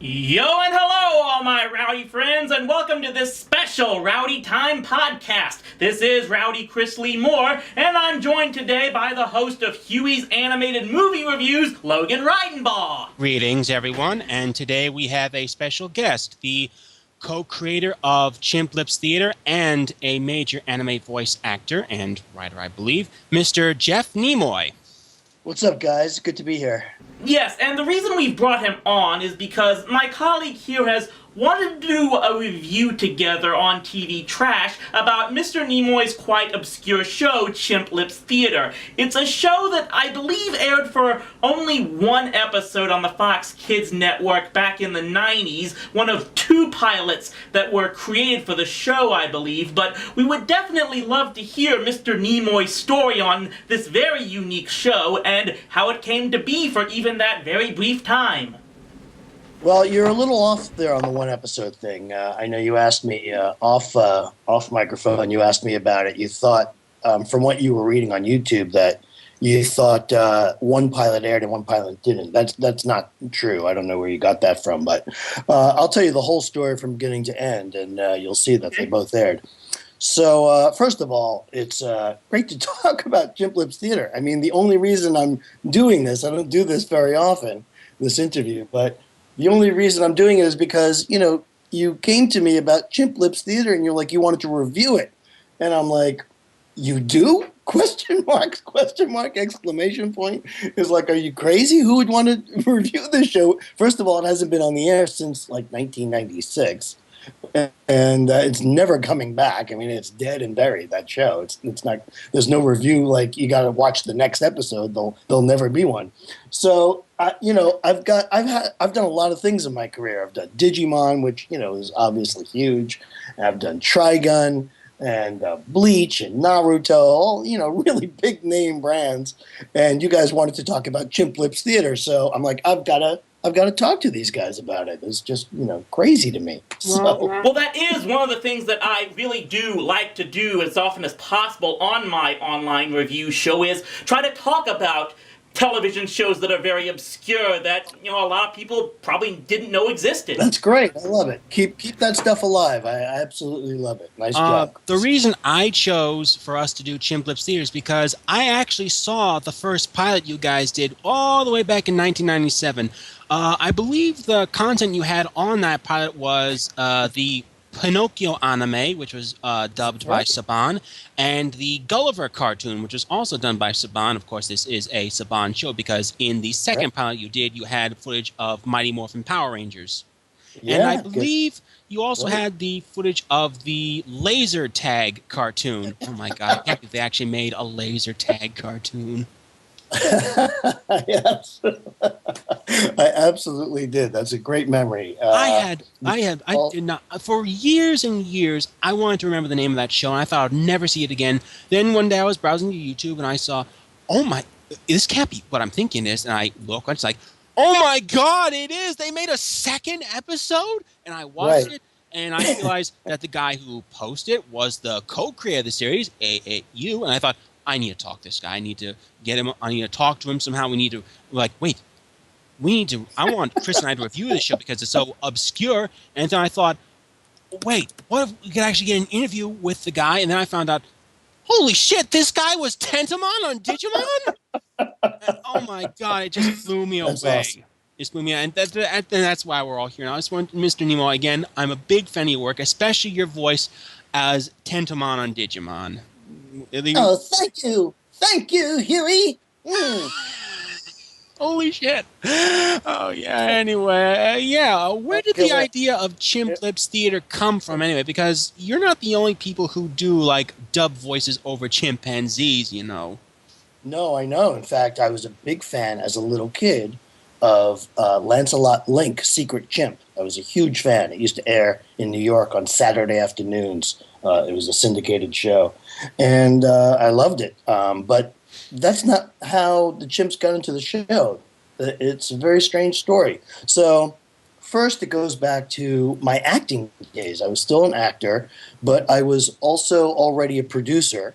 Yo and hello, all my rowdy friends, and welcome to this special Rowdy Time podcast. This is Rowdy Chris Lee Moore, and I'm joined today by the host of Hewy's animated movie reviews, Logan Ridenbaugh. Greetings, everyone, and today we have a special guest, the co-creator of Chimp Lips Theater and a major anime voice actor and writer, I believe, Mr. Jeff Nimoy. What's up, guys? Good to be here. Yes, and the reason we brought him on is because my colleague here has wanted to do a review together on TV Trash about Mr. Nimoy's quite obscure show, Chimp Lips Theater. It's a show that I believe aired for only one episode on the Fox Kids network back in the 90s, one of two pilots that were created for the show, I believe, but we would definitely love to hear Mr. Nimoy's story on this very unique show and how it came to be for even that very brief time. Well, you're a little off there on the one episode thing. I know you asked me off microphone. You asked me about it. You thought, from what you were reading on YouTube, that you thought one pilot aired and one pilot didn't. That's not true. I don't know where you got that from, but I'll tell you the whole story from beginning to end, and you'll see that they both aired. So, first of all, it's great to talk about Chimp Lips Theater. I mean, the only reason I'm doing this, I don't do this very often, this interview, but the only reason I'm doing it is because, you came to me about Chimp Lips Theater and you're like, you wanted to review it. And I'm like, you do? Question mark, exclamation point. It's like, are you crazy? Who would want to review this show? First of all, it hasn't been on the air since like 1996. And it's never coming back. I mean, it's dead and buried, that show. It's not, there's no review, like you got to watch the next episode. There'll never be one. So, I've done a lot of things in my career. I've done Digimon, which, is obviously huge. I've done Trigun and Bleach and Naruto, all, really big name brands. And you guys wanted to talk about Chimp Lips Theater. So I'm like, I've got to talk to these guys about it. It's just, crazy to me. Well, that is one of the things that I really do like to do as often as possible on my online review show is try to talk about television shows that are very obscure that, a lot of people probably didn't know existed. That's great. I love it. Keep that stuff alive. I absolutely love it. Nice job. The reason I chose for us to do Chimp Lips Theater is because I actually saw the first pilot you guys did all the way back in 1997. I believe the content you had on that pilot was the Pinocchio anime, which was dubbed by Saban, and the Gulliver cartoon, which was also done by Saban. Of course, this is a Saban show because in the second pilot you did, you had footage of Mighty Morphin Power Rangers. Yeah, and I believe you also had the footage of the Laser Tag cartoon. Oh my God, I can't believe they actually made a Laser Tag cartoon. Yes, I absolutely did. That's a great memory. I did not for years and years. I wanted to remember the name of that show, and I thought I'd never see it again. Then one day I was browsing YouTube, and I saw, oh my, this can't be what I'm thinking is. And I look, and it's like, oh my God, it is. They made a second episode, and I watched it. And I realized that the guy who posted it was the co-creator of the series, you, and I thought, I need to talk to this guy. I need to get him. I need to talk to him somehow. We need to, I want Chris and I to review this show because it's so obscure. And then I thought, wait, what if we could actually get an interview with the guy? And then I found out, holy shit, this guy was Tentamon on Digimon? And, oh my God, it just blew me away. Awesome. Just blew me out. And that's why we're all here now. I just want Mr. Nimoy, again, I'm a big fan of your work, especially your voice as Tentamon on Digimon. Oh, thank you, Hewy. Holy shit! Oh yeah. Anyway, where did the idea of Chimp Lips Theater come from? Anyway, because you're not the only people who do like dub voices over chimpanzees, No, I know. In fact, I was a big fan as a little kid of Lancelot Link, Secret Chimp. I was a huge fan. It used to air in New York on Saturday afternoons. It was a syndicated show. And I loved it. But that's not how the chimps got into the show. It's a very strange story. So first, it goes back to my acting days. I was still an actor, but I was also already a producer.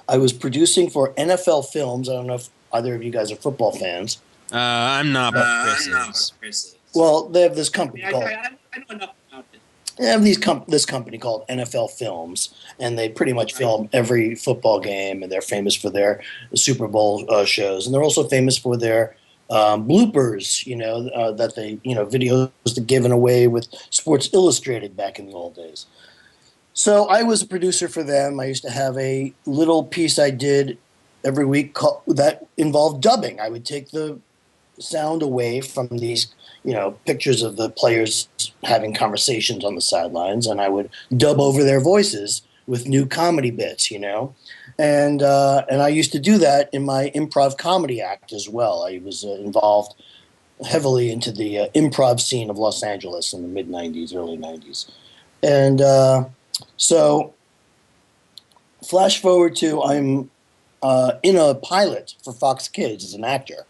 I was producing for NFL Films. I don't know if either of you guys are football fans. I'm not, but Chris is. Well, they have this company I called know enough about it. they have this company called NFL Films, and they pretty much film every football game, and they're famous for their Super Bowl shows, and they're also famous for their bloopers. That they videos that given away with Sports Illustrated back in the old days. So I was a producer for them. I used to have a little piece I did every week that involved dubbing. I would take the sound away from these, pictures of the players having conversations on the sidelines, and I would dub over their voices with new comedy bits, and I used to do that in my improv comedy act as well. I was involved heavily into the improv scene of Los Angeles in the mid '90s, early '90s, and so flash forward to I'm in a pilot for Fox Kids as an actor.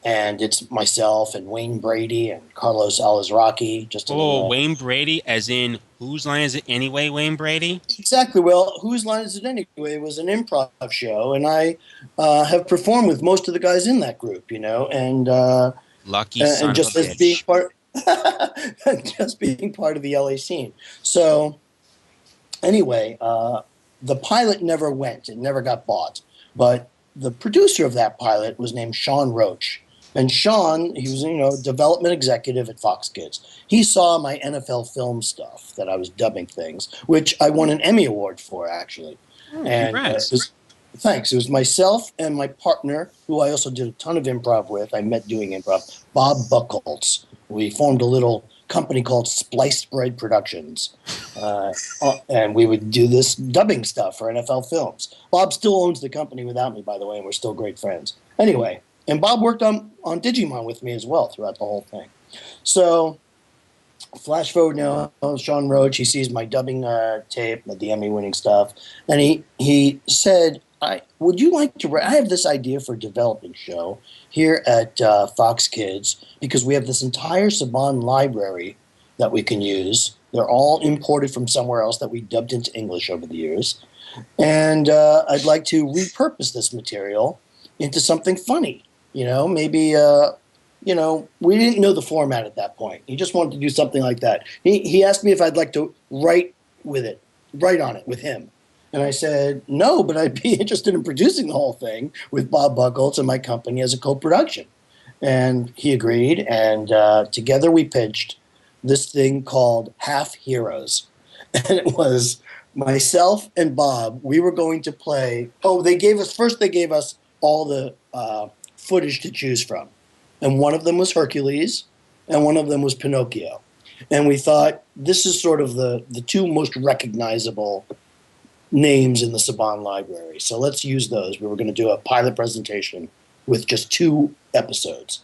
And it's myself and Wayne Brady and Carlos Alazraqui. Wayne Brady, as in Whose Line Is It Anyway, Wayne Brady? Exactly. Well, Whose Line Is It Anyway was an improv show, and I have performed with most of the guys in that group, and Lucky son and just of a as being bitch. just being part of the LA scene. So anyway, the pilot never went; it never got bought, but the producer of that pilot was named Sean Roach. And Sean, he was, development executive at Fox Kids. He saw my NFL film stuff that I was dubbing things, which I won an Emmy Award for, actually. And thanks. It was myself and my partner, who I also did a ton of improv with. I met doing improv, Bob Buchholz. We formed a little company called Spliced Bread Productions. And we would do this dubbing stuff for NFL films. Bob still owns the company without me, by the way, and we're still great friends. Anyway, and Bob worked on Digimon with me as well throughout the whole thing. So flash forward now, Sean Roach, he sees my dubbing tape, the Emmy-winning stuff, and he said, would you like to I have this idea for a developing show here at Fox Kids, because we have this entire Saban library that we can use. They're all imported from somewhere else that we dubbed into English over the years. And I'd like to repurpose this material into something funny. Maybe, we didn't know the format at that point. He just wanted to do something like that. He asked me if I'd like to write on it with him. And I said, no, but I'd be interested in producing the whole thing with Bob Buchholz and my company as a co-production. And he agreed, and together we pitched this thing called Half Heroes. And it was myself and Bob. We were going to play. They gave us all the footage to choose from. And one of them was Hercules, and one of them was Pinocchio. And we thought, this is sort of the two most recognizable names in the Saban library. So let's use those. We were going to do a pilot presentation with just 2 episodes.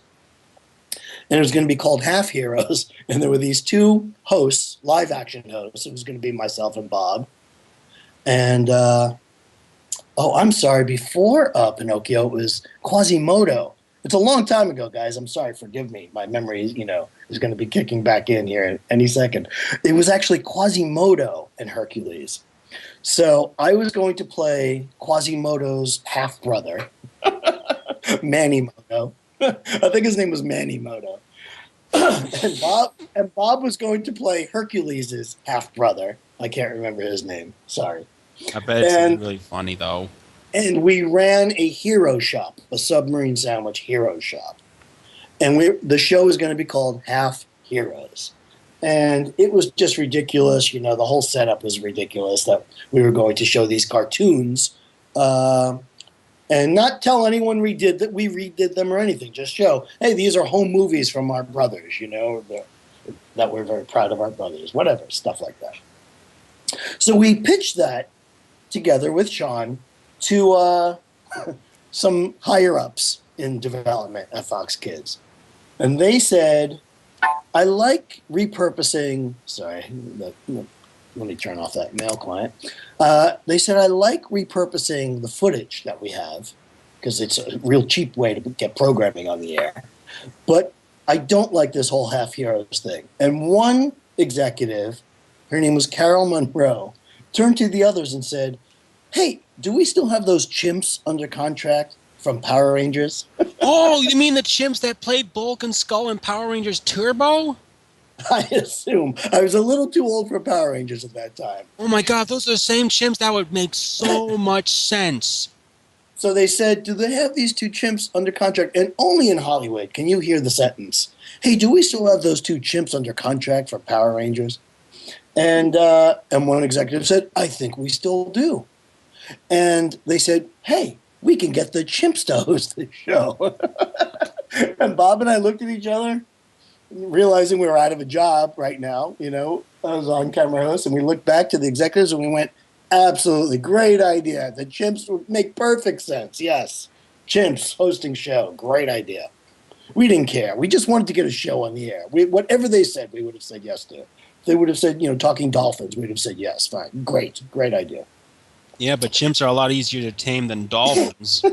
And it was going to be called Half Heroes. And there were these 2 hosts, live action hosts. It was going to be myself and Bob. And, I'm sorry, before Pinocchio, it was Quasimodo. It's a long time ago, guys. I'm sorry. Forgive me. My memory, is going to be kicking back in here any second. It was actually Quasimodo and Hercules. So I was going to play Quasimodo's half-brother, Manimoto. I think his name was Manimoto. and Bob was going to play Hercules' half-brother. I can't remember his name. Sorry. I bet it's really funny, though. And we ran a hero shop, a submarine sandwich hero shop. And the show was going to be called Half Heroes. And it was just ridiculous. The whole setup was ridiculous, that we were going to show these cartoons and not tell anyone we redid them or anything. Just show, hey, these are home movies from our brothers, that we're very proud of our brothers, whatever, stuff like that. So we pitched that together with Sean to some higher-ups in development at Fox Kids. And they said, I like repurposing. Sorry, let me turn off that mail client. They said, I like repurposing the footage that we have, because it's a real cheap way to get programming on the air. But I don't like this whole Half Heroes thing. And one executive, her name was Carol Monroe, turned to the others and said, hey, do we still have those chimps under contract? from Power Rangers. Oh, you mean the chimps that played Bulk and Skull in Power Rangers Turbo? I assume. I was a little too old for Power Rangers at that time. Oh my God, those are the same chimps. That would make so much sense. So they said, do they have these two chimps under contract? And only in Hollywood can you hear the sentence, hey, do we still have those two chimps under contract for Power Rangers? And one executive said, I think we still do. And they said, hey, we can get the chimps to host the show. And Bob and I looked at each other, realizing we were out of a job right now. You know, I was on camera host, and we looked back to the executives and we went, absolutely great idea. The chimps would make perfect sense. Yes, chimps hosting show, great idea. We didn't care. We just wanted to get a show on the air. Whatever they said, we would have said yes to. If they would have said, you know, talking dolphins, we'd have said yes. Fine, great idea. Yeah, but chimps are a lot easier to tame than dolphins.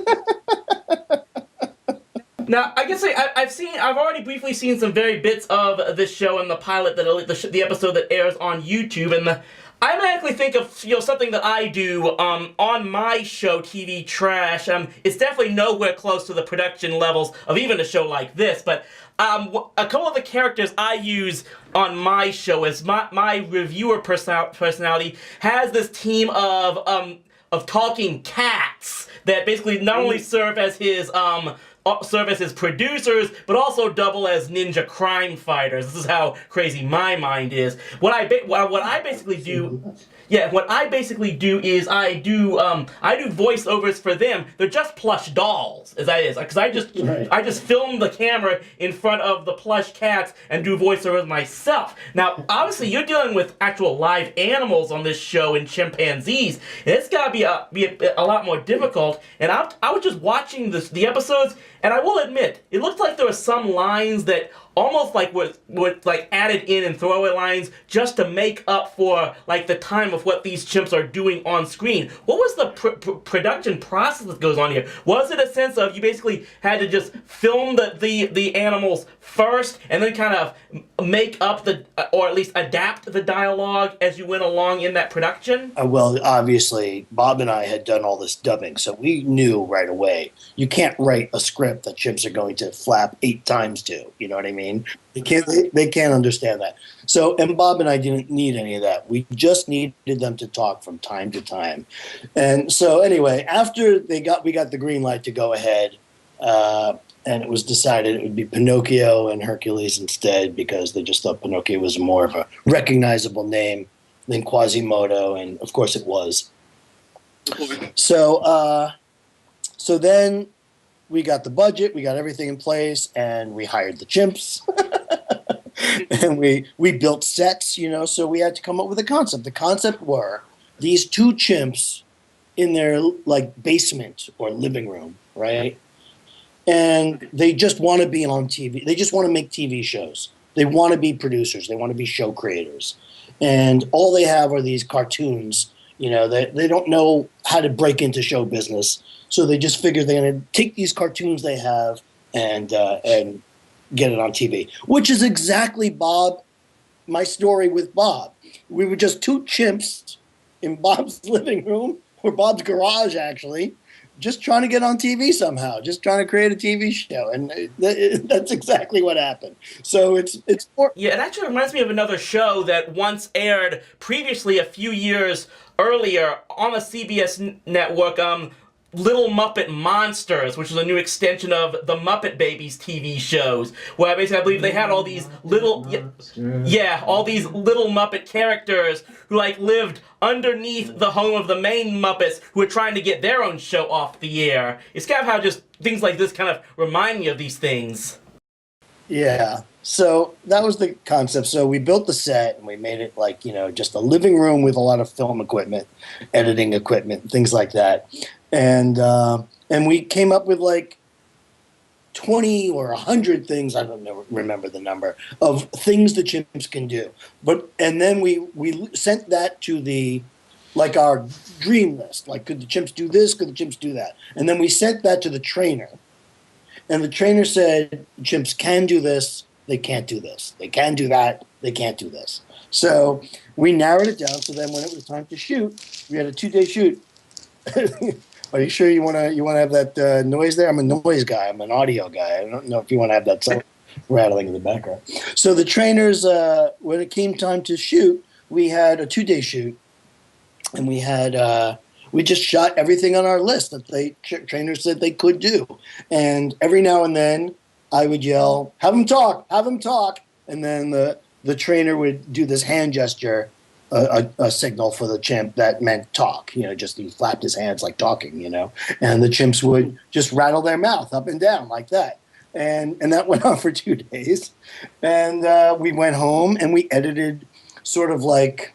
Now, I guess I've already briefly seen some very bits of this show and the pilot, the episode that airs on YouTube, and I automatically think of something that I do on my show, TV Trash. It's definitely nowhere close to the production levels of even a show like this, but a couple of the characters I use on my show as my reviewer personality has this team of talking cats that basically not only serve as his producers, but also double as ninja crime fighters. This is how crazy my mind is. What I basically do is I do voiceovers for them. They're just plush dolls, as that is, because I just film the camera in front of the plush cats and do voiceovers myself. Now, obviously, you're dealing with actual live animals on this show and chimpanzees, and it's got to be a lot more difficult. And I was just watching the episodes, and I will admit, it looked like there were some lines that almost like were like added in and throwaway lines just to make up for like the time of what these chimps are doing on screen. What was the production process that goes on here? Was it a sense of you basically had to just film the animals first and then kind of make up or at least adapt the dialogue as you went along in that production? Well, obviously, Bob and I had done all this dubbing, so we knew right away you can't write a script that chimps are going to flap 8 times to. You know what I mean? They can't understand that. So, and Bob and I didn't need any of that. We just needed them to talk from time to time. And so, anyway, after we got the green light to go ahead, and it was decided it would be Pinocchio and Hercules instead because they just thought Pinocchio was more of a recognizable name than Quasimodo, and of course it was. So then we got the budget, we got everything in place, and we hired the chimps. And we built sets, so we had to come up with a concept. The concept were these two chimps in their like basement or living room, right? And they just want to be on TV. They just want to make TV shows. They want to be producers. They want to be show creators. And all they have are these cartoons. They don't know how to break into show business. So they just figure they're going to take these cartoons they have and get it on TV, which is exactly my story with Bob. We were just two chimps in Bob's living room, or Bob's garage, actually, just trying to get on TV somehow, just trying to create a TV show. And that's exactly what happened. So it's more... Yeah, it actually reminds me of another show that once aired previously a few years earlier on the CBS network, Little Muppet Monsters, which is a new extension of the Muppet Babies TV shows, where basically I believe they had all these all these little Muppet characters who lived underneath the home of the main Muppets who were trying to get their own show off the air. It's kind of how just things like this kind of remind me of these things. Yeah. So that was the concept. So we built the set and we made it just a living room with a lot of film equipment, editing equipment, things like that. And we came up with 20 or 100 things, I don't remember the number, of things the chimps can do. And then we sent that to our dream list. Could the chimps do this? Could the chimps do that? And then we sent that to the trainer. And the trainer said, chimps can do this, they can't do this. They can do that, they can't do this. So we narrowed it down. So then when it was time to shoot, we had a 2-day shoot. Are you sure you want to have that noise there? I'm a noise guy. I'm an audio guy. I don't know if you want to have that sound rattling in the background. So the trainers, when it came time to shoot, we had a 2-day shoot, and we just shot everything on our list that trainers said they could do. And every now and then I would yell, have him talk. And then the trainer would do this hand gesture, a signal for the chimp that meant talk. Just he flapped his hands like talking, and the chimps would just rattle their mouth up and down like that. And that went on for 2 days. And we went home and we edited sort of like,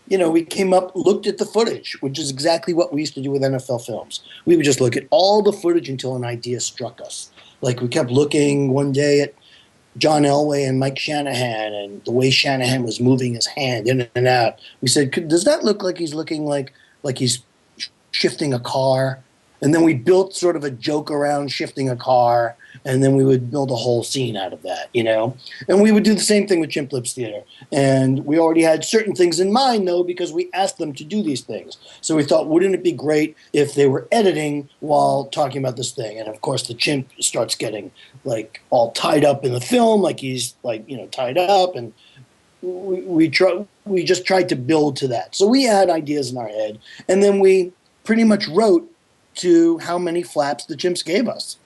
we came up, looked at the footage, which is exactly what we used to do with NFL films. We would just look at all the footage until an idea struck us. Like we kept looking one day at John Elway and Mike Shanahan and the way Shanahan was moving his hand in and out. We said, does that look like he's looking like he's shifting a car? And then we built sort of a joke around shifting a car, and then we would build a whole scene out of that, And we would do the same thing with Chimp Lips Theater. And we already had certain things in mind, though, because we asked them to do these things. So we thought, wouldn't it be great if they were editing while talking about this thing? And, of course, the chimp starts getting, like, all tied up in the film, like he's, like, tied up. And we just tried to build to that. So we had ideas in our head. And then we pretty much wrote to how many flaps the chimps gave us,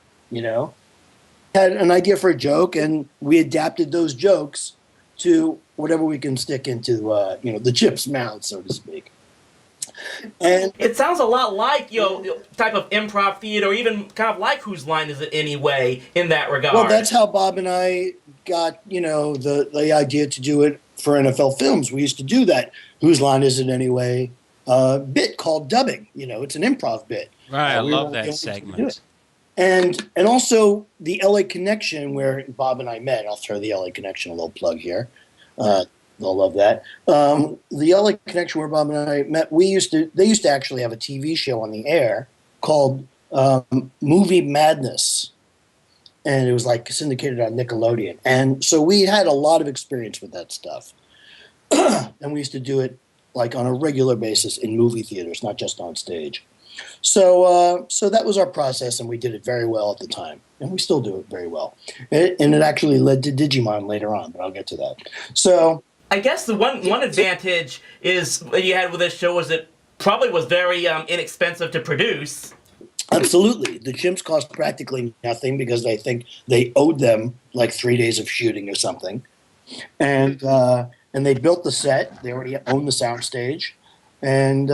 Had an idea for a joke, and we adapted those jokes to whatever we can stick into, the chip's mouth, so to speak. And it sounds a lot like, type of improv theater, or even kind of like Whose Line Is It Anyway, in that regard. Well, that's how Bob and I got, the idea to do it for NFL films. We used to do that Whose Line Is It Anyway bit called dubbing. It's an improv bit. Right, I love that segment. And also the LA Connection, where Bob and I met. I'll throw the LA Connection a little plug here. They'll love that. The LA Connection, where Bob and I met, they used to actually have a TV show on the air called Movie Madness. And it was like syndicated on Nickelodeon. And so we had a lot of experience with that stuff. And we used to do it like on a regular basis in movie theaters, not just on stage. So that was our process, and we did it very well at the time, and we still do it very well. And it actually led to Digimon later on, but I'll get to that. So I guess the one advantage is that you had with this show was it probably was very inexpensive to produce. Absolutely. The chimps cost practically nothing because they think they owed them like 3 days of shooting or something. And they built the set. They already owned the soundstage. And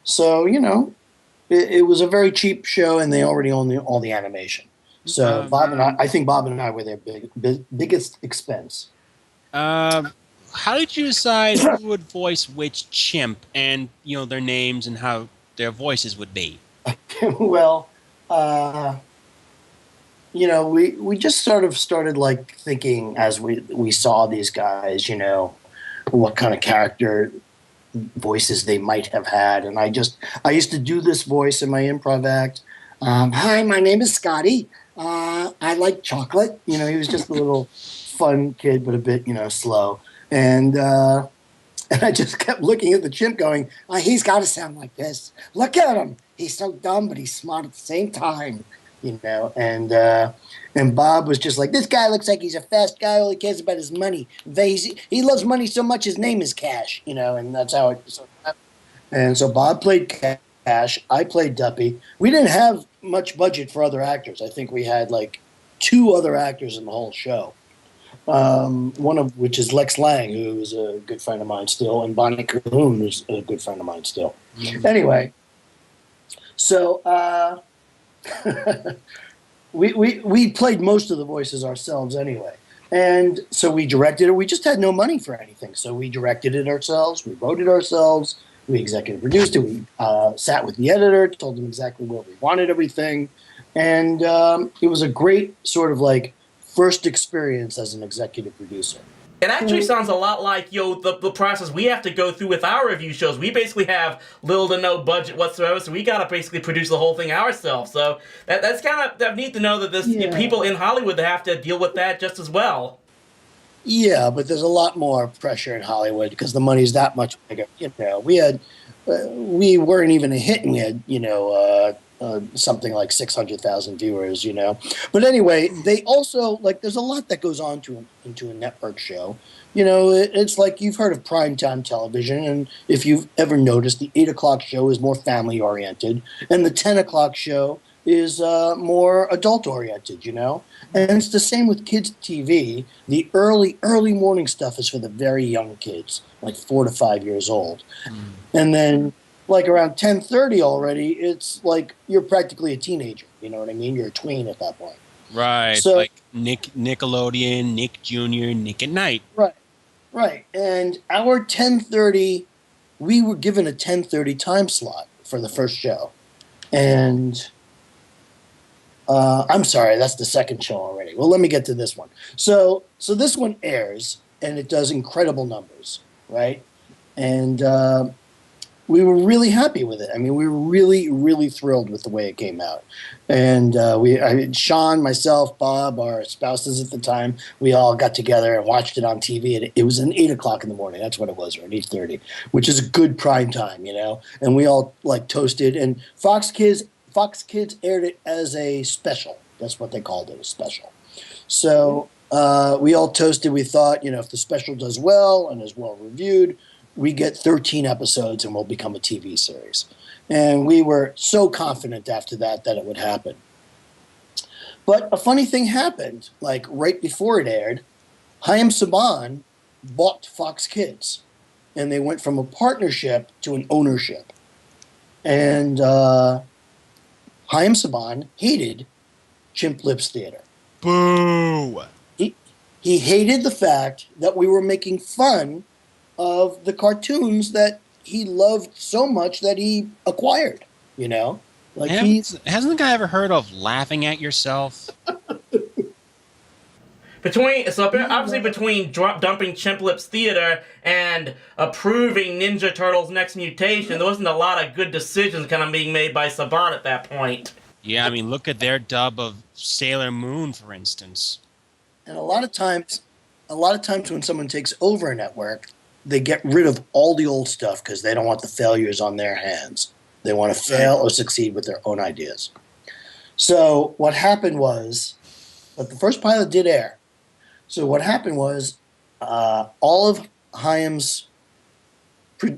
so, it was a very cheap show, and they already owned all the animation. So I think Bob and I were their biggest expense. How did you decide who would voice which chimp, and their names and how their voices would be? Well, we just sort of started like thinking as we saw these guys, what kind of character voices they might have had. And I used to do this voice in my improv act. Hi, my name is Scotty. I like chocolate. He was just a little fun kid, but a bit, slow. And I just kept looking at the chimp going, he's got to sound like this. Look at him. He's so dumb, but he's smart at the same time, And Bob was just like, this guy looks like he's a fast guy. All he cares about is money. He loves money so much his name is Cash, and that's how it sort of happened. And so Bob played Cash. I played Duppy. We didn't have much budget for other actors. I think we had like 2 other actors in the whole show. One of which is Lex Lang, who is a good friend of mine still, and Bonnie Calhoun, who's a good friend of mine still. Mm-hmm. Anyway, so we played most of the voices ourselves anyway. And so we directed it. We just had no money for anything. So we directed it ourselves. We wrote it ourselves. We executive produced it. We sat with the editor, told them exactly where we wanted everything. And it was a great sort of like first experience as an executive producer. It actually sounds a lot like, the process we have to go through with our review shows. We basically have little to no budget whatsoever, so we got to basically produce the whole thing ourselves. So that's kind of neat to know that people in Hollywood that have to deal with that just as well. Yeah, but there's a lot more pressure in Hollywood because the money's that much bigger. We had we weren't even a hit, and we had, something like 600,000 viewers, But anyway, they also, like, there's a lot that goes on into a network show. It's like you've heard of primetime television, and if you've ever noticed, the 8 o'clock show is more family-oriented, and the 10 o'clock show is more adult-oriented, And it's the same with kids' TV. The early morning stuff is for the very young kids, like 4 to 5 years old. And then, like, around 10:30 already, it's like you're practically a teenager. You know what I mean? You're a tween at that point. Right. So, like Nickelodeon, Nick Jr., Nick at Night. Right. And our 10:30, we were given a 10:30 time slot for the first show. And I'm sorry, that's the second show already. Well, let me get to this one. So this one airs, and it does incredible numbers, right? And we were really happy with it. I mean, we were really, really thrilled with the way it came out. And Sean, myself, Bob, our spouses at the time, we all got together and watched it on TV. And it was an 8 o'clock in the morning. That's what it was, or at 8:30, which is a good prime time, And we all, like, toasted. And Fox Kids aired it as a special. That's what they called it, a special. So we all toasted. We thought, if the special does well and is well reviewed, we get 13 episodes and we'll become a TV series. And we were so confident after that it would happen. But a funny thing happened, like right before it aired. Chaim Saban bought Fox Kids, and they went from a partnership to an ownership. And Chaim Saban hated Chimp Lips Theater. Boo! He hated the fact that we were making fun of the cartoons that he loved so much that he acquired, Like hasn't the guy ever heard of laughing at yourself? Between dumping Chimp Lips Theater and approving Ninja Turtles Next Mutation, there wasn't a lot of good decisions kind of being made by Saban at that point. Yeah, I mean, look at their dub of Sailor Moon, for instance. And a lot of times when someone takes over a network, they get rid of all the old stuff because they don't want the failures on their hands. They want to fail or succeed with their own ideas. So what happened was, but the first pilot did air. So what happened was all of Chaim's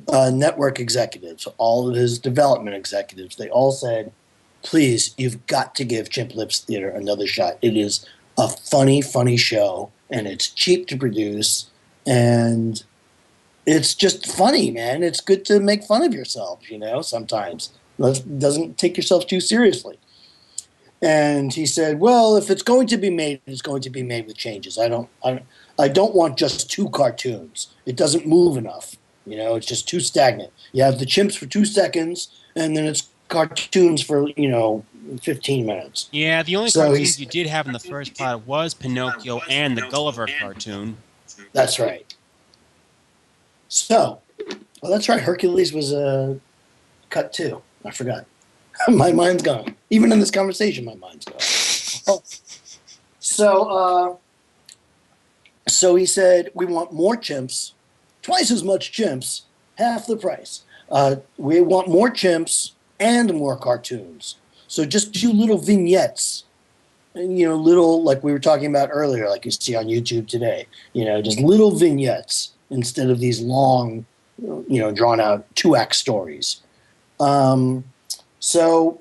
network executives, all of his development executives, they all said, please, you've got to give Chimp Lips Theater another shot. It is a funny, funny show, and it's cheap to produce, and it's just funny, man. It's good to make fun of yourself, sometimes. Doesn't take yourself too seriously. And he said, well, if it's going to be made, it's going to be made with changes. I don't want just 2 cartoons. It doesn't move enough. It's just too stagnant. You have the chimps for 2 seconds, and then it's cartoons for, 15 minutes. Yeah, the only cartoons you did have in the first pilot was Pinocchio and the Gulliver cartoon. That's right. So, well, that's right. Hercules was cut too. I forgot. My mind's gone. Even in this conversation, my mind's gone. So he said, we want more chimps, twice as much chimps, half the price. We want more chimps and more cartoons. So just do little vignettes, and, little, like we were talking about earlier, like you see on YouTube today, just little vignettes instead of these long, drawn out 2-act stories. So,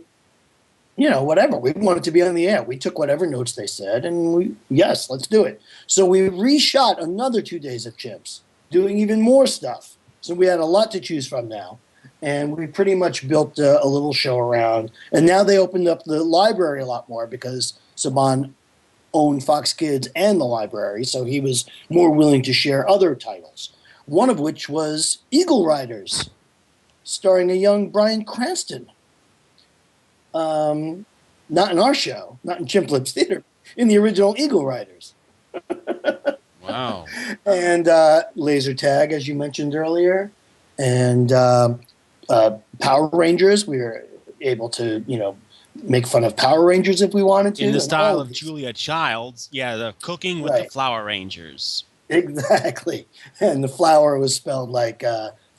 whatever. We wanted to be on the air. We took whatever notes they said, and yes, let's do it. So we reshot another 2 days of Chimps, doing even more stuff. So we had a lot to choose from now. And we pretty much built a little show around. And now they opened up the library a lot more because Saban owned Fox Kids and the library, so he was more willing to share other titles. One of which was Eagle Riders, starring a young Bryan Cranston. Not in our show, not in Chimp Lips Theater, in the original Eagle Riders. Wow. And Laser Tag, as you mentioned earlier. And Power Rangers, we were able to, make fun of Power Rangers if we wanted to. In the style of Julia Childs. Yeah, the cooking with the Flower Rangers. Exactly. And the flower was spelled like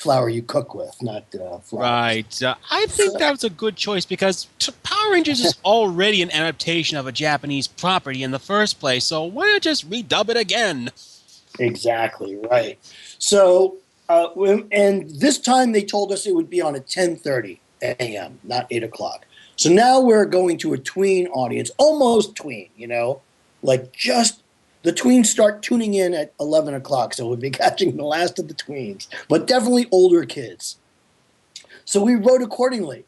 flour you cook with, not flour. Right. I think that was a good choice because Power Rangers is already an adaptation of a Japanese property in the first place, so why not just redub it again? Exactly, right. So, and this time they told us it would be on at 10:30 a.m., not 8 o'clock. So now we're going to a tween audience, almost tween, like just the tweens start tuning in at 11 o'clock. So we'll be catching the last of the tweens, but definitely older kids. So we wrote accordingly.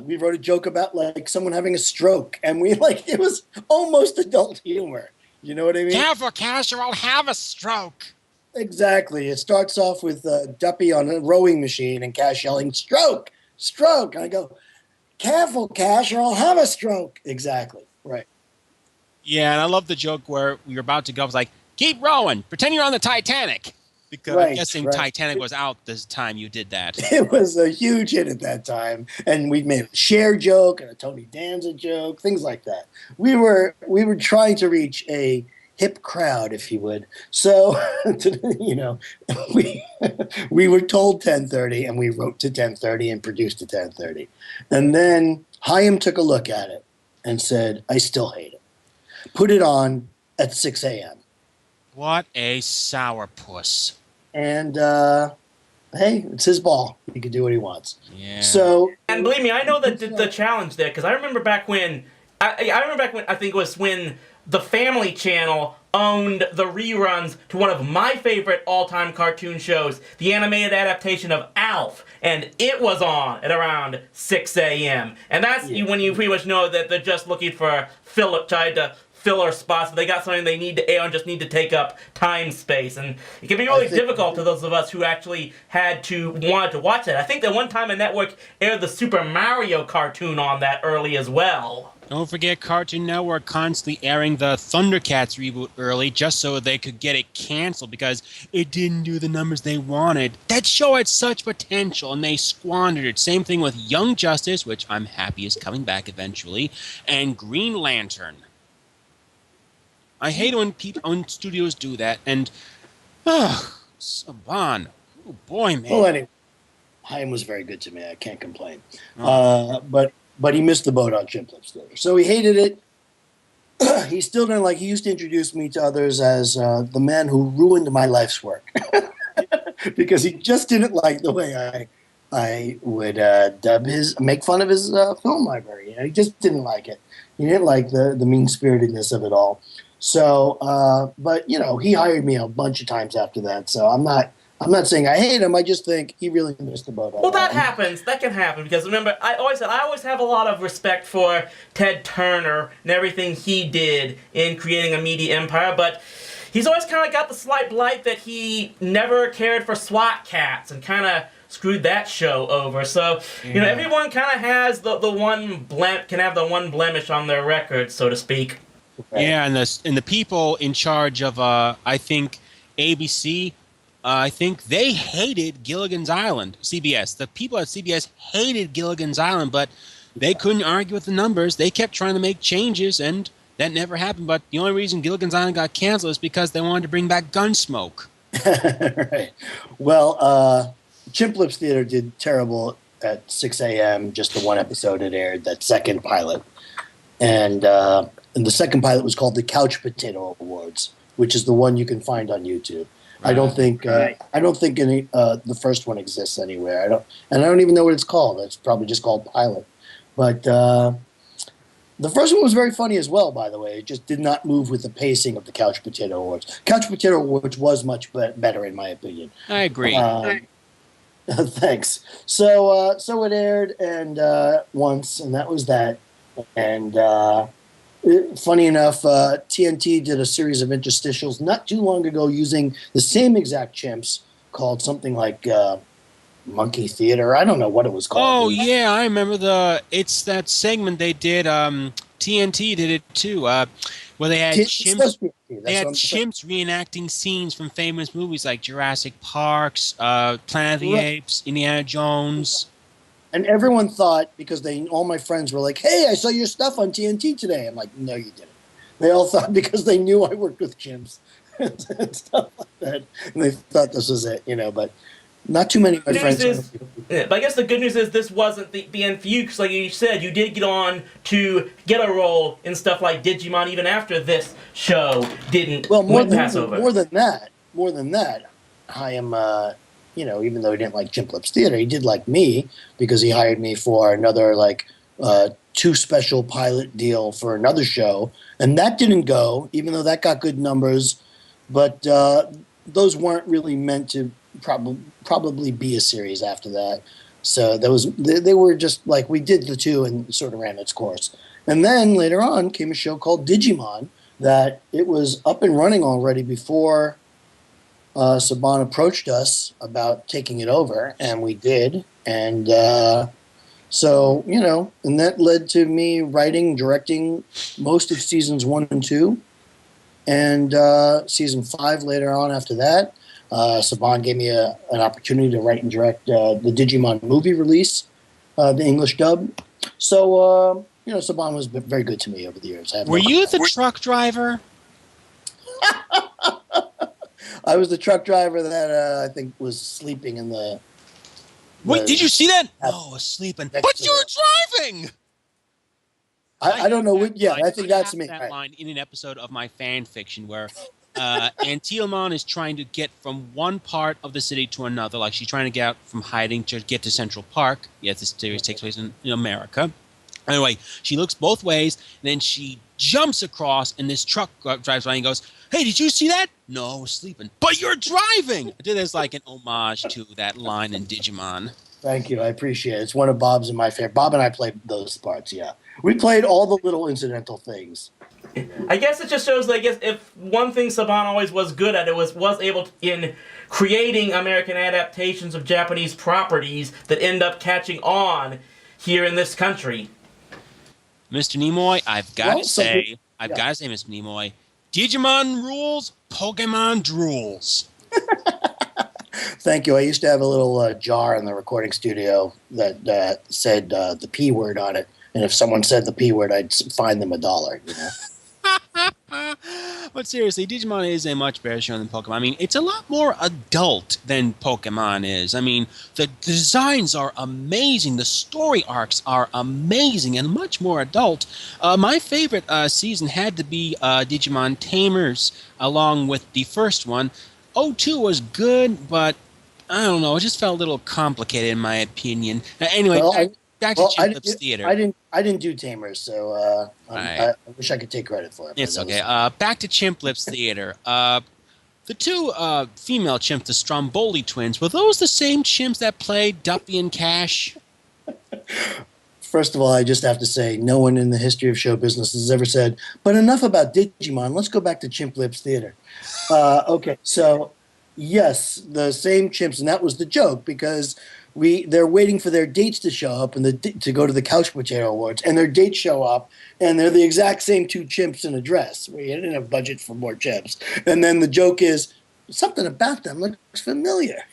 We wrote a joke about like someone having a stroke, and it was almost adult humor. You know what I mean? Careful, Cash, or I'll have a stroke. Exactly. It starts off with Duppy on a rowing machine and Cash yelling, "Stroke! Stroke!" And I go, "Careful, Cash, or I'll have a stroke." Exactly. Right. Yeah, and I love the joke where we were about to go. I was like, keep rowing. Pretend you're on the Titanic. Because I'm guessing Titanic was out this time you did that. It was a huge hit at that time. And we made a Cher joke and a Tony Danza joke, things like that. We were trying to reach a hip crowd, if you would. So, we were told 10:30 and we wrote to 10:30 and produced to 10:30. And then Chaim took a look at it and said, "I still hate it. Put it on at 6 a.m. What a sourpuss. And, hey, it's his ball. He can do what he wants. Yeah. So, and believe me, I know the challenge there, because I remember back when, I think it was when the Family Channel owned the reruns to one of my favorite all-time cartoon shows, the animated adaptation of Alf, and it was on at around 6 a.m. And that's when you pretty much know that they're just looking for filler spots. They got something they need to air and just need to take up time space, and it can be really difficult to those of us who actually wanted to watch it. I think that one time a network aired the Super Mario cartoon on that early as well. Don't forget Cartoon Network constantly airing the Thundercats reboot early just so they could get it canceled because it didn't do the numbers they wanted. That show had such potential and they squandered it. Same thing with Young Justice, which I'm happy is coming back eventually, and Green Lantern. I hate when studios do that, and Saban, oh boy, man. Well, anyway, Chaim was very good to me. I can't complain. But he missed the boat on Chimplips Theater, so he hated it. He still didn't like. He used to introduce me to others as the man who ruined my life's work, because he just didn't like the way I would make fun of his film library. He just didn't like it. He didn't like the mean-spiritedness of it all. So, but he hired me a bunch of times after that. So I'm not saying I hate him. I just think he really missed the boat. Well, that happens. That can happen because remember, I always have a lot of respect for Ted Turner and everything he did in creating a media empire, but he's always kind of got the slight blight that he never cared for SWAT cats and kind of screwed that show over. So everyone kind of has the one blemish on their record, so to speak. Yeah, and the people in charge of I think ABC. I think they hated Gilligan's Island, CBS. The people at CBS hated Gilligan's Island, but they couldn't argue with the numbers. They kept trying to make changes, and that never happened. But the only reason Gilligan's Island got canceled is because they wanted to bring back Gunsmoke. Right. Well, Chimplips Theater did terrible at 6 a.m., just the one episode it aired, that second pilot. And the second pilot was called the Couch Potato Awards, which is the one you can find on YouTube. I don't think any the first one exists anywhere. I don't even know what it's called. It's probably just called Pilot. But the first one was very funny as well, by the way. It just did not move with the pacing of the Couch Potato Awards. Couch Potato Awards was much better, in my opinion. I agree. Thanks. So it aired once, and that was that. And funny enough, TNT did a series of interstitials not too long ago using the same exact chimps called something like Monkey Theater. I don't know what it was called. Oh, yeah, I remember it's that segment they did. TNT did it too, where they had chimps. They had chimps reenacting scenes from famous movies like Jurassic Park, Planet of the Apes, Indiana Jones. And everyone thought, because all my friends were like, "Hey, I saw your stuff on TNT today." I'm like, "No, you didn't." They all thought because they knew I worked with chimps and stuff like that, and they thought this was it, But Not too many of my News friends. is, but I guess the good news is this wasn't the end for you, because like you said, you did get on to get a role in stuff like Digimon even after this show didn't pass over. More than that, I am, even though he didn't like Chimp Lips Theater, he did like me because he hired me for another, 2 special pilot deal for another show. And that didn't go, even though that got good numbers. But those weren't really meant to probably be a series after that. So they were just like, we did the 2 and sort of ran its course. And then later on came a show called Digimon that it was up and running already before Saban approached us about taking it over, and we did. And so, and that led to me writing, directing most of seasons 1 and 2. And season 5 later on after that, Saban gave me an opportunity to write and direct the Digimon movie release, the English dub. So, Saban was very good to me over the years. Were you the truck driver? I was the truck driver that I think was sleeping in the... Wait, did you see that? No, was sleeping. But you were driving! I don't know. I think that's me. That line in an episode of my fan fiction where Antilmon is trying to get from one part of the city to another. Like she's trying to get out from hiding to get to Central Park. Yes, this series takes place in America. Anyway, she looks both ways, and then she jumps across, and this truck drives by and goes, "Hey, did you see that?" "No, I was sleeping." "But you're driving!" I did as like an homage to that line in Digimon. Thank you. I appreciate it. It's one of Bob's and my favorite. Bob and I played those parts, yeah. We played all the little incidental things. I guess it just shows that if one thing Saban always was good at, it was able to, in creating American adaptations of Japanese properties that end up catching on here in this country. Mr. Nimoy, I've got to say, Mr. Nimoy, Digimon rules, Pokemon drools. Thank you. I used to have a little jar in the recording studio that said the P word on it. And if someone said the P word, I'd fine them $1, But seriously, Digimon is a much better show than Pokemon. I mean, it's a lot more adult than Pokemon is. I mean, the designs are amazing. The story arcs are amazing and much more adult. My favorite season had to be Digimon Tamers, along with the first one. 02 was good, but I don't know. It just felt a little complicated in my opinion. Anyway, back to Chimp Lips Theater. I didn't do Tamers, so I wish I could take credit for it. It's okay. Back to Chimp Lips Theater. The 2 female chimps, the Stromboli twins, were those the same chimps that played Duffy and Cash? First of all, I just have to say, no one in the history of show business has ever said, but enough about Digimon, let's go back to Chimp Lips Theater. Okay, so yes, the same chimps, and that was the joke, because they're waiting for their dates to show up and to go to the Couch Potato Awards, and their dates show up, and they're the exact same 2 chimps in a dress. We didn't have budget for more chimps. And then the joke is, something about them looks familiar.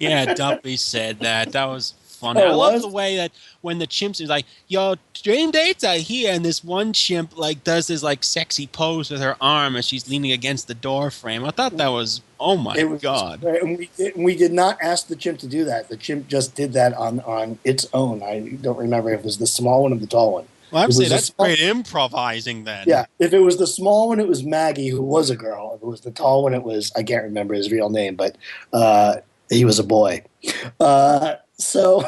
Yeah, Duffy said that. That was funny. I love the way that when the chimps is like, "Yo, dream dates are here," and this one chimp does this sexy pose with her arm as she's leaning against the door frame. I thought that was, oh my god! And we did not ask the chimp to do that. The chimp just did that on its own. I don't remember if it was the small one or the tall one. Well, I'm saying that's great improvising then. Yeah, if it was the small one, it was Maggie, who was a girl. If it was the tall one, it was, I can't remember his real name, but he was a boy. So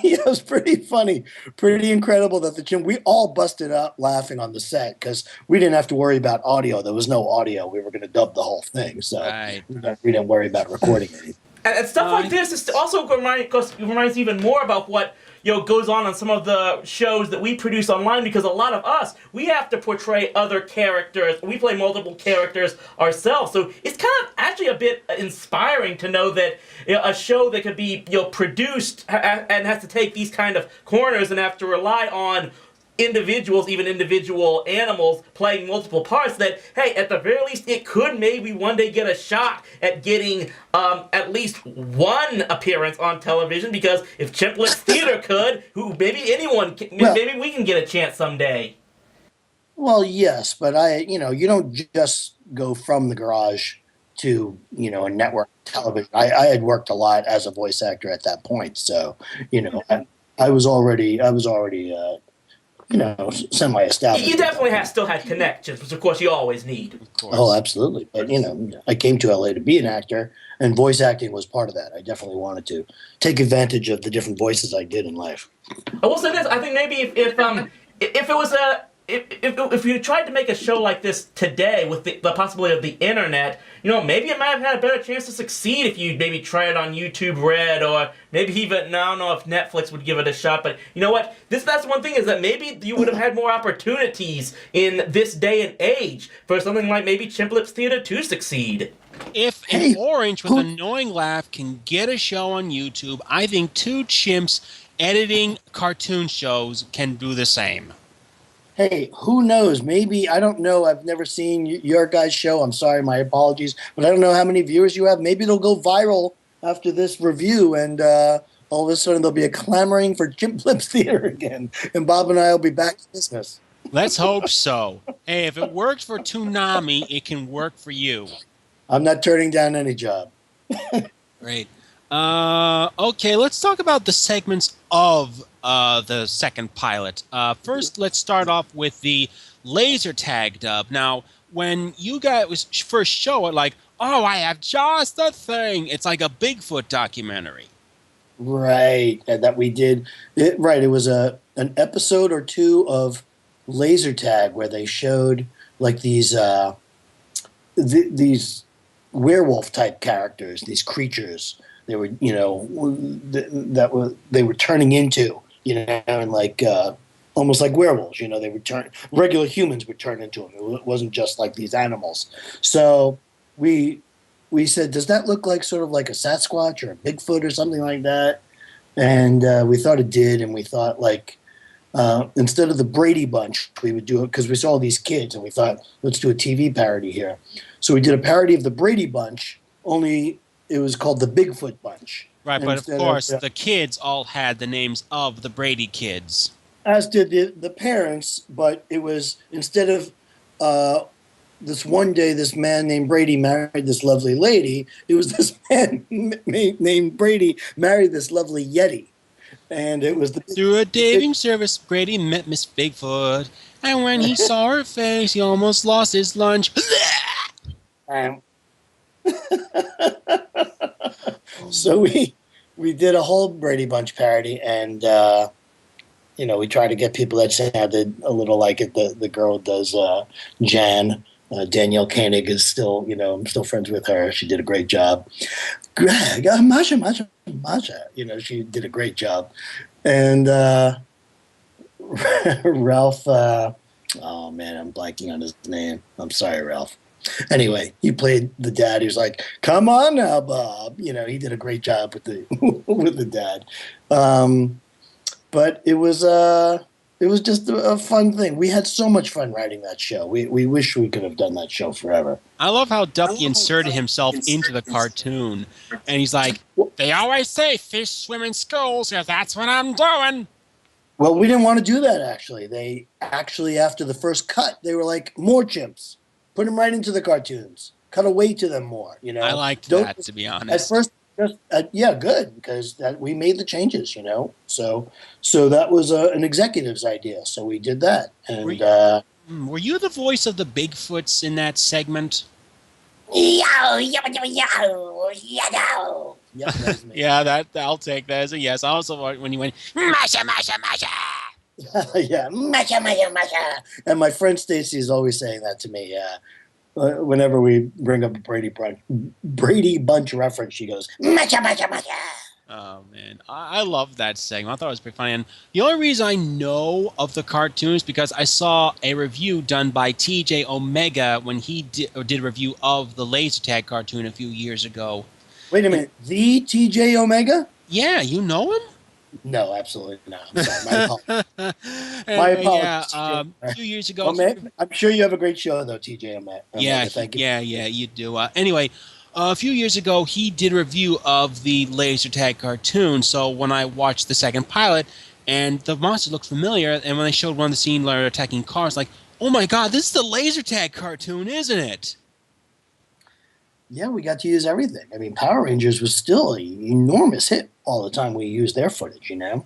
it was pretty funny, pretty incredible that the chimp, we all busted up laughing on the set because we didn't have to worry about audio. There was no audio. We were going to dub the whole thing. So we didn't worry about recording anything. And stuff like this also reminds even more about what goes on some of the shows that we produce online, because a lot of us, we have to portray other characters. We play multiple characters ourselves, so it's kind of actually a bit inspiring to know that a show that could be produced and has to take these kind of corners and have to rely on individuals, even individual animals, playing multiple parts, that, hey, at the very least, it could maybe one day get a shot at getting at least one appearance on television, because if Chimp Lips Theater could, maybe anyone, maybe we can get a chance someday. Well, yes, but you don't just go from the garage to, a network television. I had worked a lot as a voice actor at that point, so I was already semi-established. You definitely still had connections, which of course you always need. Of course. Oh, absolutely. But I came to LA to be an actor, and voice acting was part of that. I definitely wanted to take advantage of the different voices I did in life. I will say this: I think maybe if it was if you tried to make a show like this today with the possibility of the internet, maybe it might have had a better chance to succeed if you maybe tried it on YouTube Red, or maybe even, I don't know if Netflix would give it a shot, but you know what? That's one thing, is that maybe you would have had more opportunities in this day and age for something like maybe Chimp Lips Theater to succeed. If an orange with an annoying laugh can get a show on YouTube, I think two chimps editing cartoon shows can do the same. Hey, who knows? Maybe, I don't know. I've never seen your guys' show. I'm sorry, my apologies. But I don't know how many viewers you have. Maybe it'll go viral after this review, and all of a sudden there'll be a clamoring for Chimp Lips Theater again. And Bob and I will be back to business. Let's hope so. Hey, if it works for Toonami, it can work for you. I'm not turning down any job. Great. Okay, let's talk about the segments of the second pilot. First, let's start off with the laser tag dub. Now, when you guys first show it, like, oh, I have just the thing. It's like a Bigfoot documentary. Right, that we did. It was an episode or two of laser tag where they showed like these werewolf type characters, these creatures. They were, they were turning into, and like almost like werewolves. They would turn. Regular humans would turn into them. It wasn't just like these animals. So we said, does that look like sort of like a Sasquatch or a Bigfoot or something like that? And we thought it did, and we thought like instead of the Brady Bunch, we would do it because we saw all these kids, and we thought, let's do a TV parody here. So we did a parody of the Brady Bunch, only it was called the Bigfoot Bunch. Right, but of course, the kids all had the names of the Brady kids. As did the parents, but it was, instead of this one day this man named Brady married this lovely lady, it was this man named Brady married this lovely Yeti. And it was through a dating service, Brady met Miss Bigfoot, and when he saw her face, he almost lost his lunch. So we did a whole Brady Bunch parody, and we tried to get people that sounded a little like it. The girl does Jan. Danielle Koenig is still, I'm still friends with her. She did a great job. Greg, Masha, she did a great job. And Ralph, oh man, I'm blanking on his name. I'm sorry, Ralph. Anyway, he played the dad. He was like, "Come on now, Bob." He did a great job with the with the dad. But it was just a fun thing. We had so much fun writing that show. We wish we could have done that show forever. I love how Ducky inserted himself into the cartoon, and he's like, "They always say fish swim in schools, so that's what I'm doing." Well, we didn't want to do that. They after the first cut, they were like, "More chimps." Put them right into the cartoons. Cut away to them more. I liked that, to be honest. At first, good, because we made the changes. So that was an executive's idea. So we did that. And were you the voice of the Bigfoots in that segment? Yeah, I'll take that as a yes. Also, when you went Masha. Yeah, Masha. And my friend Stacy is always saying that to me. Whenever we bring up a Brady Bunch reference, she goes, Masha. Oh, man. I love that segment. I thought it was pretty funny. And the only reason I know of the cartoons because I saw a review done by TJ Omega when he did a review of the laser tag cartoon a few years ago. Wait a minute. The TJ Omega? Yeah, you know him? No, absolutely not. I'm sorry. My apologies. Yeah, a few years ago. I'm sure you have a great show, though, TJ Omega. Yeah, thank you. Yeah, you do. Anyway, a few years ago, he did a review of the laser tag cartoon. So when I watched the second pilot, and the monster looked familiar, and when they showed one of the scenes where they're attacking cars, like, oh my god, this is the laser tag cartoon, isn't it? Yeah, we got to use everything. I mean, Power Rangers was still an enormous hit all the time we used their footage, you know?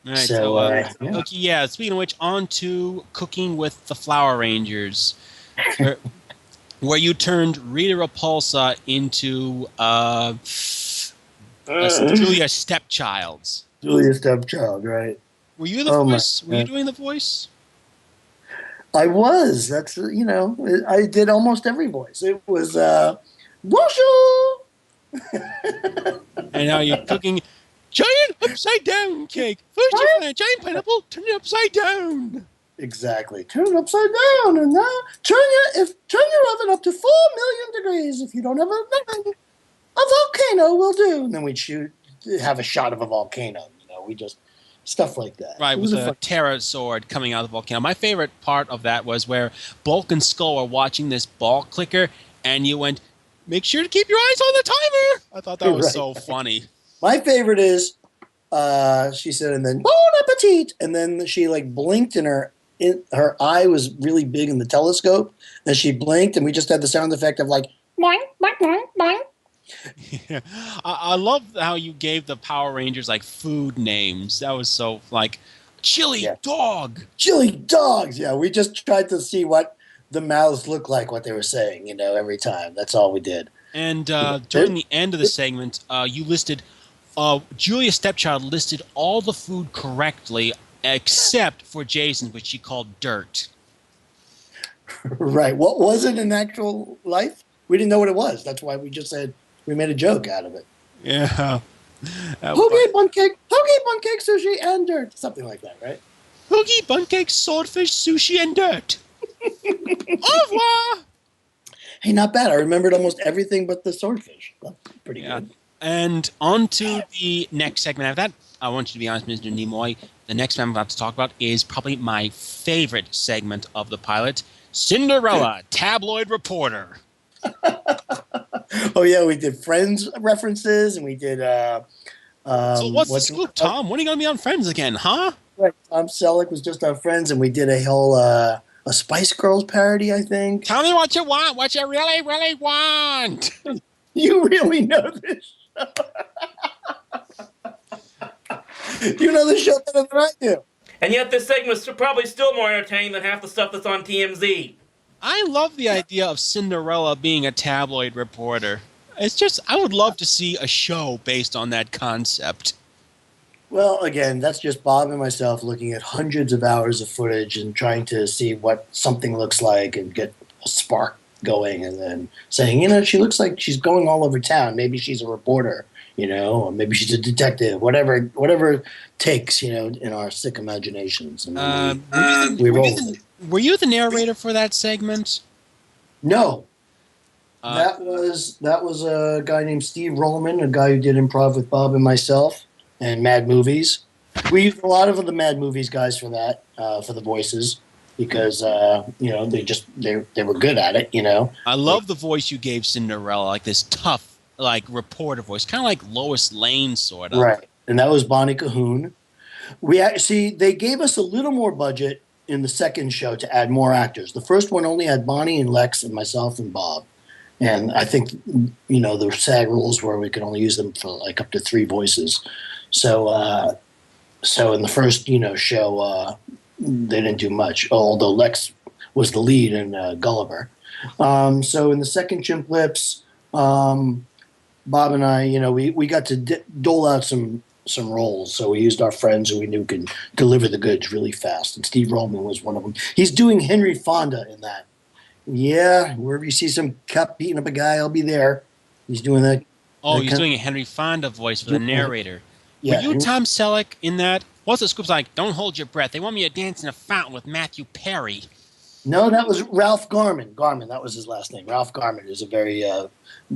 All right, So, yeah. okay, yeah. Speaking of which, on to Cooking with the Flower Rangers, where, where you turned Rita Repulsa into Julia Stepchild's. Julia Stepchild, right? Were you the Oh, my voice? Were you God. doing the voice? I was. That's, I did almost every voice. It was, Wushu! And now you're cooking giant upside down cake. First you find a giant pineapple, turn it upside down. Exactly. Turn it upside down, and now turn your oven up to 4,000,000 degrees. If you don't have a volcano will do. And then we'd have a shot of a volcano. We just stuff like that. Right, with a Terra sword coming out of the volcano. My favorite part of that was where Bulk and Skull were watching this ball clicker, and you went, "Make sure to keep your eyes on the timer." I thought that was so funny. My favorite is, she said, and then bon appetit, and then she like blinked, and her eye was really big in the telescope, and she blinked, and we just had the sound effect of like boing boing boing boing. Yeah. I love how you gave the Power Rangers like food names. That was so like chili dog. Chili dogs. Yeah, we just tried to see what the mouths looked like, what they were saying, every time. That's all we did. And during the end of the segment, you listed Julia Stepchild listed all the food correctly except for Jason's, which she called dirt. Right. What was it in actual life? We didn't know what it was. That's why we just said we made a joke out of it. Yeah. Hoagie, bun cake, sushi, and dirt. Something like that, right? Hoagie, bun cake, swordfish, sushi, and dirt. Au revoir. Hey, not bad. I remembered almost everything but the swordfish. That's pretty good. And on to the next segment after that. I want you to be honest, Mr. Nimoy. The next one I'm about to talk about is probably my favorite segment of the pilot, Cinderella, Tabloid Reporter. Oh, yeah, we did Friends references, and we did... so what's the scoop, Tom? When are you going to be on Friends again, huh? Right. Tom Selleck was just on Friends, and we did a whole a Spice Girls parody, I think. Tell me what you want, what you really, really want. You really know this show. You know the show better than I do. And yet this segment's probably still more entertaining than half the stuff that's on TMZ. I love the idea of Cinderella being a tabloid reporter. It's just, I would love to see a show based on that concept. Well, again, that's just Bob and myself looking at hundreds of hours of footage and trying to see what something looks like and get a spark going, and then saying, she looks like she's going all over town. Maybe she's a reporter, or maybe she's a detective, whatever takes, in our sick imaginations. And were you the narrator for that segment? No. That was a guy named Steve Rollman, a guy who did improv with Bob and myself and Mad Movies. We used a lot of the Mad Movies guys for that, for the voices, because they were good at it. I love the voice you gave Cinderella, like this tough, like reporter voice, kind of like Lois Lane, sort of. Right, and that was Bonnie Cahoon. They gave us a little more budget in the second show to add more actors. The first one only had Bonnie and Lex and myself and Bob. And I think, the SAG rules were we could only use them for like up to 3 voices. So in the first, show, they didn't do much, although Lex was the lead in Gulliver. So in the second Chimp Lips, Bob and I, we got to dole out some roles. So we used our friends who we knew could deliver the goods really fast. And Steve Rollman was one of them. He's doing Henry Fonda in that. Yeah, wherever you see some cop beating up a guy, I'll be there. He's doing that. Oh, he's doing a Henry Fonda voice for the narrator. Yeah. Were you Tom Selleck in that? What's the scoop's like? Don't hold your breath. They want me to dance in a fountain with Matthew Perry. No, that was Ralph Garman. Garman, that was his last name. Ralph Garman is a very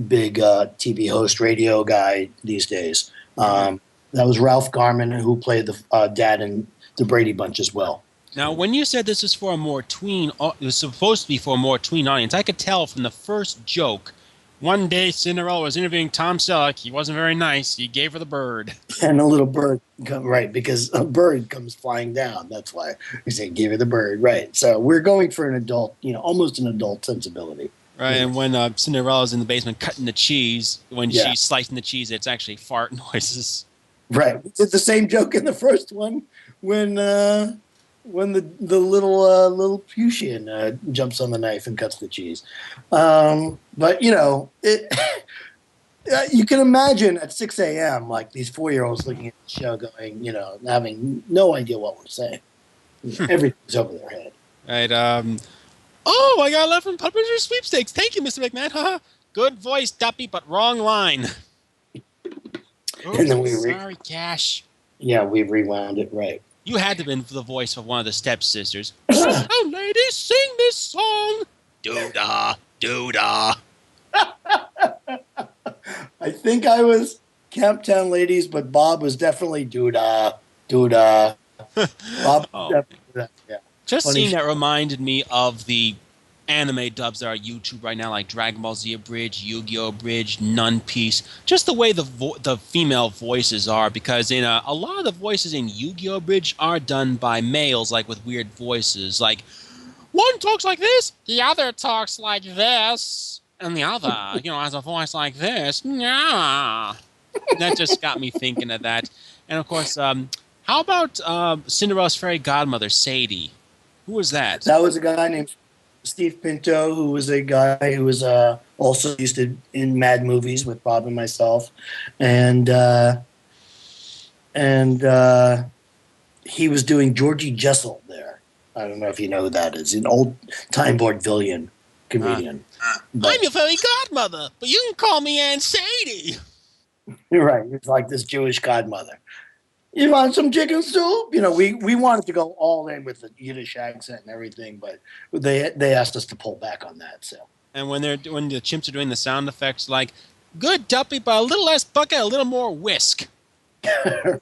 big TV host, radio guy these days. That was Ralph Garman, who played the dad in the Brady Bunch as well. Now, when you said this was for a more tween, it was supposed to be for a more tween audience, I could tell from the first joke. One day, Cinderella was interviewing Tom Selleck. He wasn't very nice. He gave her the bird. And a little bird, right, because a bird comes flying down. That's why we say give her the bird, right. So we're going for an adult, almost an adult sensibility. Right, and when Cinderella's in the basement cutting the cheese, when she's slicing the cheese, it's actually fart noises. Right. We did the same joke in the first one when the little Pushian jumps on the knife and cuts the cheese. But you can imagine at 6 a.m. like these 4-year-olds looking at the show, going, having no idea what we're saying. Everything's over their head. Right. Oh, I got 11 publisher sweepstakes. Thank you, Mr. McMahon. Good voice, Duppy, but wrong line. And then sorry, Cash. Yeah, we rewound it, right. You had to have been the voice of one of the stepsisters. Oh, ladies, sing this song. Doo-dah, doo-dah. I think I was Camptown Ladies, but Bob was definitely doo-dah, doo-dah. Bob was definitely that, yeah. Just Funny seeing that reminded me of the anime dubs that are on YouTube right now, like Dragon Ball Z Abridged, Yu-Gi-Oh! Abridged, Nun Piece. Just the way the female voices are, because in a lot of the voices in Yu-Gi-Oh! Abridged are done by males, like with weird voices. Like, one talks like this, the other talks like this, and the other, has a voice like this. Yeah. That just got me thinking of that. And of course, how about Cinderella's fairy godmother, Sadie? Who was that? That was a guy named Steve Pinto, who was a guy who was also used to in Mad Movies with Bob and myself, and he was doing Georgie Jessel there. I don't know if you know who that is. An old time vaudevillian comedian. I'm your fairy godmother, but you can call me Aunt Sadie. You're right. It's like this Jewish godmother. You want some chicken soup? We wanted to go all in with the Yiddish accent and everything, but they asked us to pull back on that. So. And when the chimps are doing the sound effects, like, good Duppy, but a little less bucket, a little more whisk. It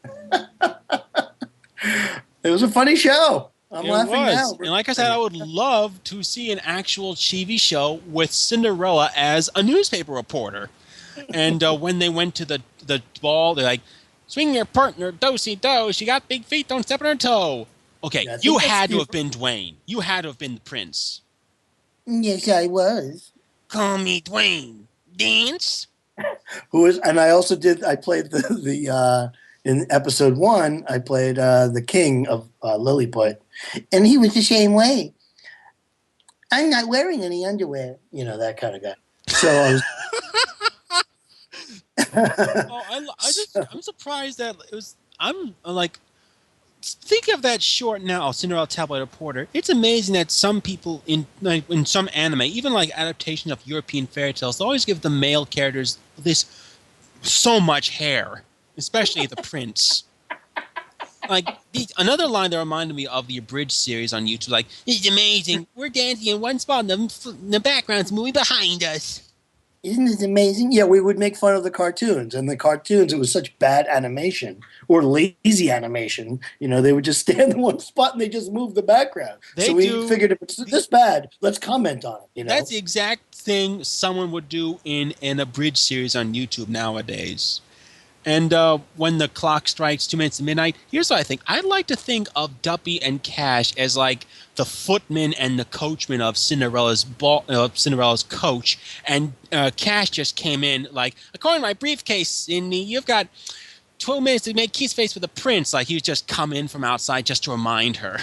was a funny show. I'm laughing now. And like I said, I would love to see an actual TV show with Cinderella as a newspaper reporter. And when they went to the ball, they're like, swing your partner, do-si-do. She got big feet, don't step on her toe. Okay, yeah, you had to have been Dwayne. You had to have been the prince. Yes, I was. Call me Dwayne. Dance? And I also I played the in episode 1, I played the king of Lilliput. And he was the same way. I'm not wearing any underwear. That kind of guy. So I was... I'm surprised that it was. I'm like, think of that short now, Cinderella Tabloid Reporter. It's amazing that some people in some anime, even like adaptations of European fairy tales, they always give the male characters so much hair, especially the prince. Like another line that reminded me of the Abridged series on YouTube, like, it's amazing. We're dancing in one spot, and the background's moving behind us. Isn't this amazing? Yeah, we would make fun of the cartoons. And the cartoons, it was such bad animation or lazy animation. They would just stand in one spot and they just move the background. We figured if it's this bad, let's comment on it. That's the exact thing someone would do in an Abridged series on YouTube nowadays. And when the clock strikes 2 minutes to midnight, here's what I think. I'd like to think of Duppy and Cash as like the footman and the coachman of Cinderella's coach. And Cash just came in like, according to my briefcase, Cindy, you've got 12 minutes to make kiss face with the prince. Like he was just come in from outside just to remind her.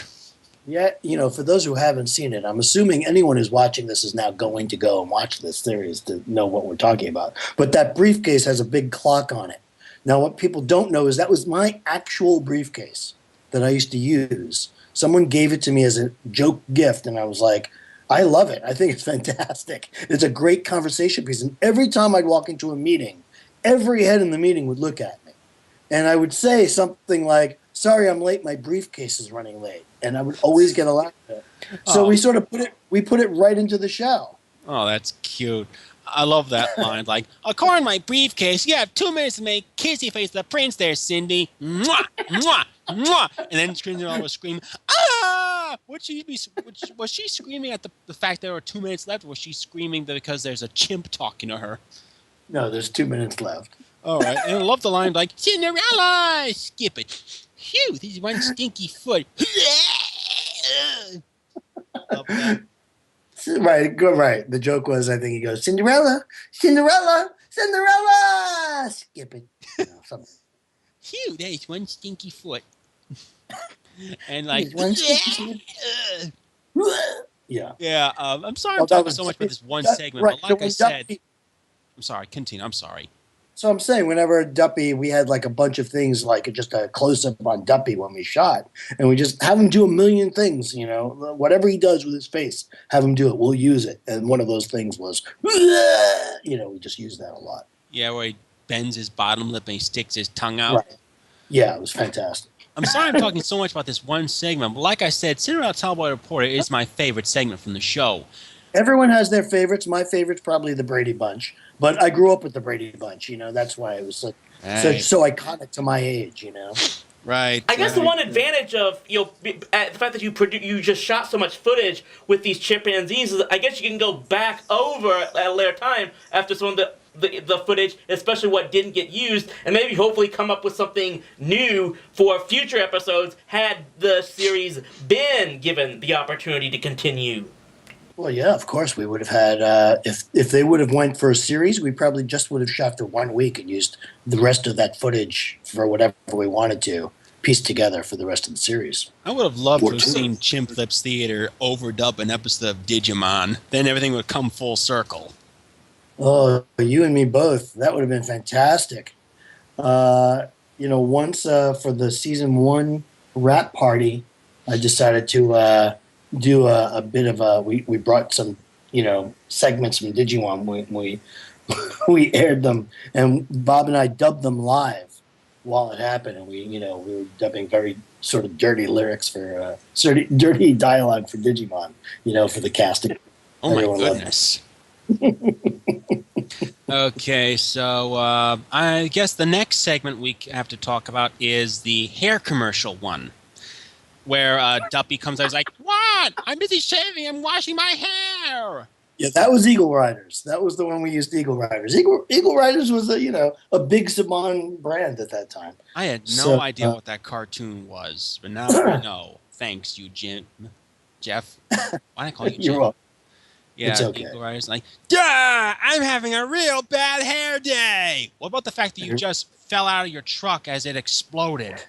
Yeah, for those who haven't seen it, I'm assuming anyone who's watching this is now going to go and watch this series to know what we're talking about. But that briefcase has a big clock on it. Now, what people don't know is that was my actual briefcase that I used to use. Someone gave it to me as a joke gift, and I was like, I love it. I think it's fantastic. It's a great conversation piece. And every time I'd walk into a meeting, every head in the meeting would look at me. And I would say something like, sorry, I'm late. My briefcase is running late. And I would always get a laugh at it. So we sort of put it right into the show. Oh, that's cute. I love that line. Like, according to my briefcase, you have 2 minutes to make kissy face the prince there, Cindy. Mwah, mwah, mwah. And then Cinderella was screaming, ah! Was she screaming at the fact there were 2 minutes left, or was she screaming because there's a chimp talking to her? No, there's 2 minutes left. All right. And I love the line like, Cinderella! Skip it. Phew, this is one stinky foot. Love that. Right, go right. The joke was, I think he goes, Cinderella, Cinderella, Cinderella. Skip it. Something. Phew, that is one stinky foot. And like, Yeah. yeah. I'm sorry Well, I'm talking so much about this one segment, right. but like So I when said, Duppy, I'm sorry. Continue. I'm sorry. so I'm saying, whenever Duppy, we had like a bunch of things, like just a close up on Duppy when we shot, and we just have him do a million things. Whatever he does with his face, have him do it. We'll use it. And one of those things was, we just use that a lot. Yeah, where he bends his bottom lip and he sticks his tongue out. Right. Yeah, it was fantastic. I'm sorry I'm talking so much about this one segment, but like I said, Cinderella Tallboy Reporter is my favorite segment from the show. Everyone has their favorites. My favorite's probably the Brady Bunch, but I grew up with the Brady Bunch. That's why it was so iconic to my age. Right. I guess the one advantage of the fact that you just shot so much footage with these chimpanzees is I guess you can go back over at a later time after some of the footage, especially what didn't get used, and maybe hopefully come up with something new for future episodes had the series been given the opportunity to continue. Well, yeah, of course we would have had. If they would have went for a series, we probably just would have shot for 1 week and used the rest of that footage for whatever we wanted to piece together for the rest of the series. I would have loved to have seen Chimp Lips Theater overdub an episode of Digimon. Then everything would come full circle. Oh, you and me both. That would have been fantastic. Once for the season 1 rap party, I decided to do a bit of we brought some segments from Digimon. We aired them, and Bob and I dubbed them live while it happened, and we were dubbing very sort of dirty lyrics for dirty dialogue for Digimon, for the casting. Oh my goodness. Okay, so I guess the next segment we have to talk about is the hair commercial one, where Duppy comes out and is like, "What? I'm busy shaving. I'm washing my hair." Yeah, that was Eagle Riders. That was the one we used. Eagle Riders. Eagle Riders was a big Saban brand at that time. I had no idea what that cartoon was, but now I know. Thanks, you, Jeff. Why did I call you Jim? You're welcome. Yeah, it's okay. Eagle Riders like, "Duh! I'm having a real bad hair day." What about the fact that you just fell out of your truck as it exploded?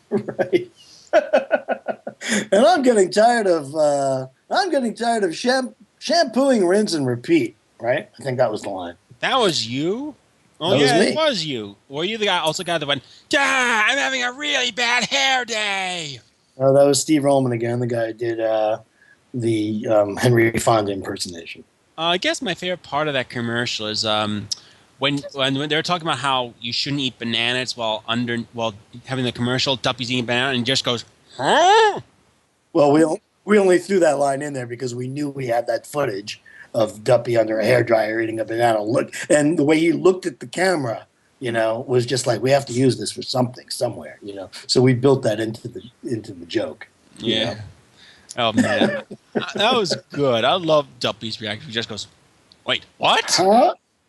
Right. And I'm getting tired of shampooing, rinse, and repeat. Right? I think that was the line. That was you? Oh, that yeah, was me. It was you. Were you the guy that went, "Duh! I'm having a really bad hair day"? Oh, that was Steve Rollman again, the guy who did the Henry Fonda impersonation. I guess my favorite part of that commercial is when they're talking about how you shouldn't eat bananas while having the commercial. Duppy's eating a banana and he just goes, "Huh?" Well, we only threw that line in there because we knew we had that footage of Duppy under a hairdryer eating a banana. And the way he looked at the camera, was just like, we have to use this for something somewhere, So we built that into the joke. Yeah. Oh man, that was good. I love Duppy's reaction. He just goes, "Wait, what?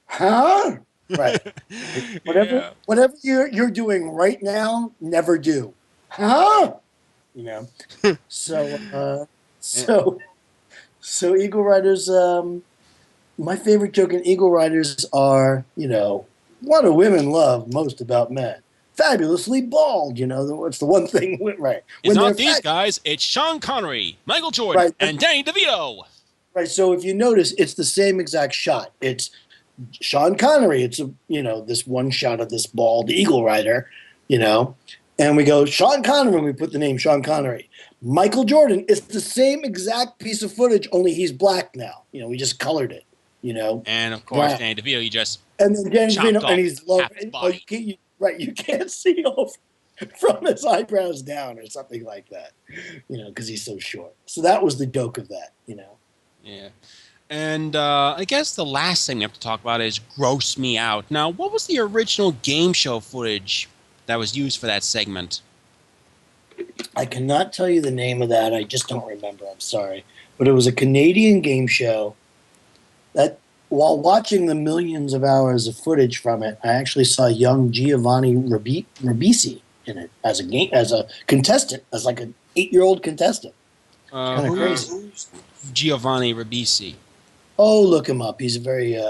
Huh? Right. Yeah. Whatever you're doing right now, never do. Huh? So Eagle Riders. My favorite joke in Eagle Riders are, what do women love most about men? Fabulously bald. It's the one thing right. It's not these guys. It's Sean Connery, Michael Jordan, and Danny DeVito. Right. So if you notice, it's the same exact shot. It's Sean Connery. It's this one shot of this bald eagle rider, and we go Sean Connery. We put the name Sean Connery. Michael Jordan. It's the same exact piece of footage, only he's black now. We just colored it. And of course, Danny DeVito. You just and then Danny DeVito, and he's low. Right, you can't see from his eyebrows down or something like that, because he's so short. So that was the joke of that, Yeah. And I guess the last thing we have to talk about is Gross Me Out. Now, what was the original game show footage that was used for that segment? I cannot tell you the name of that. I just don't remember. I'm sorry. But it was a Canadian game show that, while watching the millions of hours of footage from it, I actually saw young Giovanni Ribisi in it as a contestant, as like an 8-year-old contestant. Kind of crazy. Giovanni Ribisi? Oh, look him up. He's a very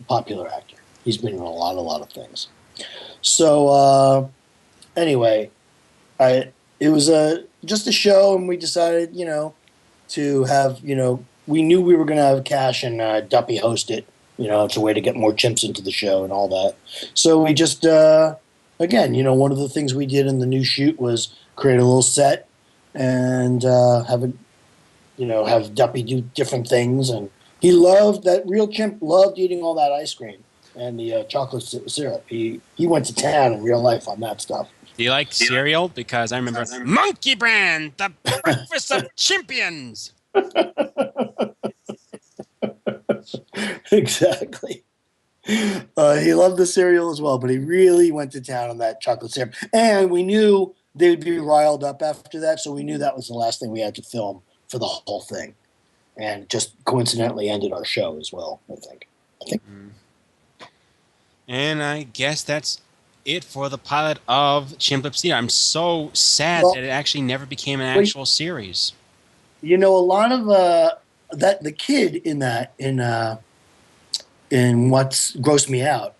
popular actor. He's been in a lot of things. So anyway, it was just a show, and we decided, to have, we knew we were going to have Cash and Duppy host it. It's a way to get more chimps into the show and all that. So we just, again, one of the things we did in the new shoot was create a little set and have Duppy do different things. And he loved that. Real chimp loved eating all that ice cream and the chocolate syrup. He went to town in real life on that stuff. Do you like cereal? Because I remember Monkey Brand, the breakfast of champions. Exactly. He loved the cereal as well, but he really went to town on that chocolate syrup. And we knew they'd be riled up after that, so we knew that was the last thing we had to film for the whole thing. And just coincidentally ended our show as well, I think. And I guess that's it for the pilot of Chimp Lips Theater. I'm so sad that it actually never became an actual series. A lot of the kid in What's Grossed Me Out,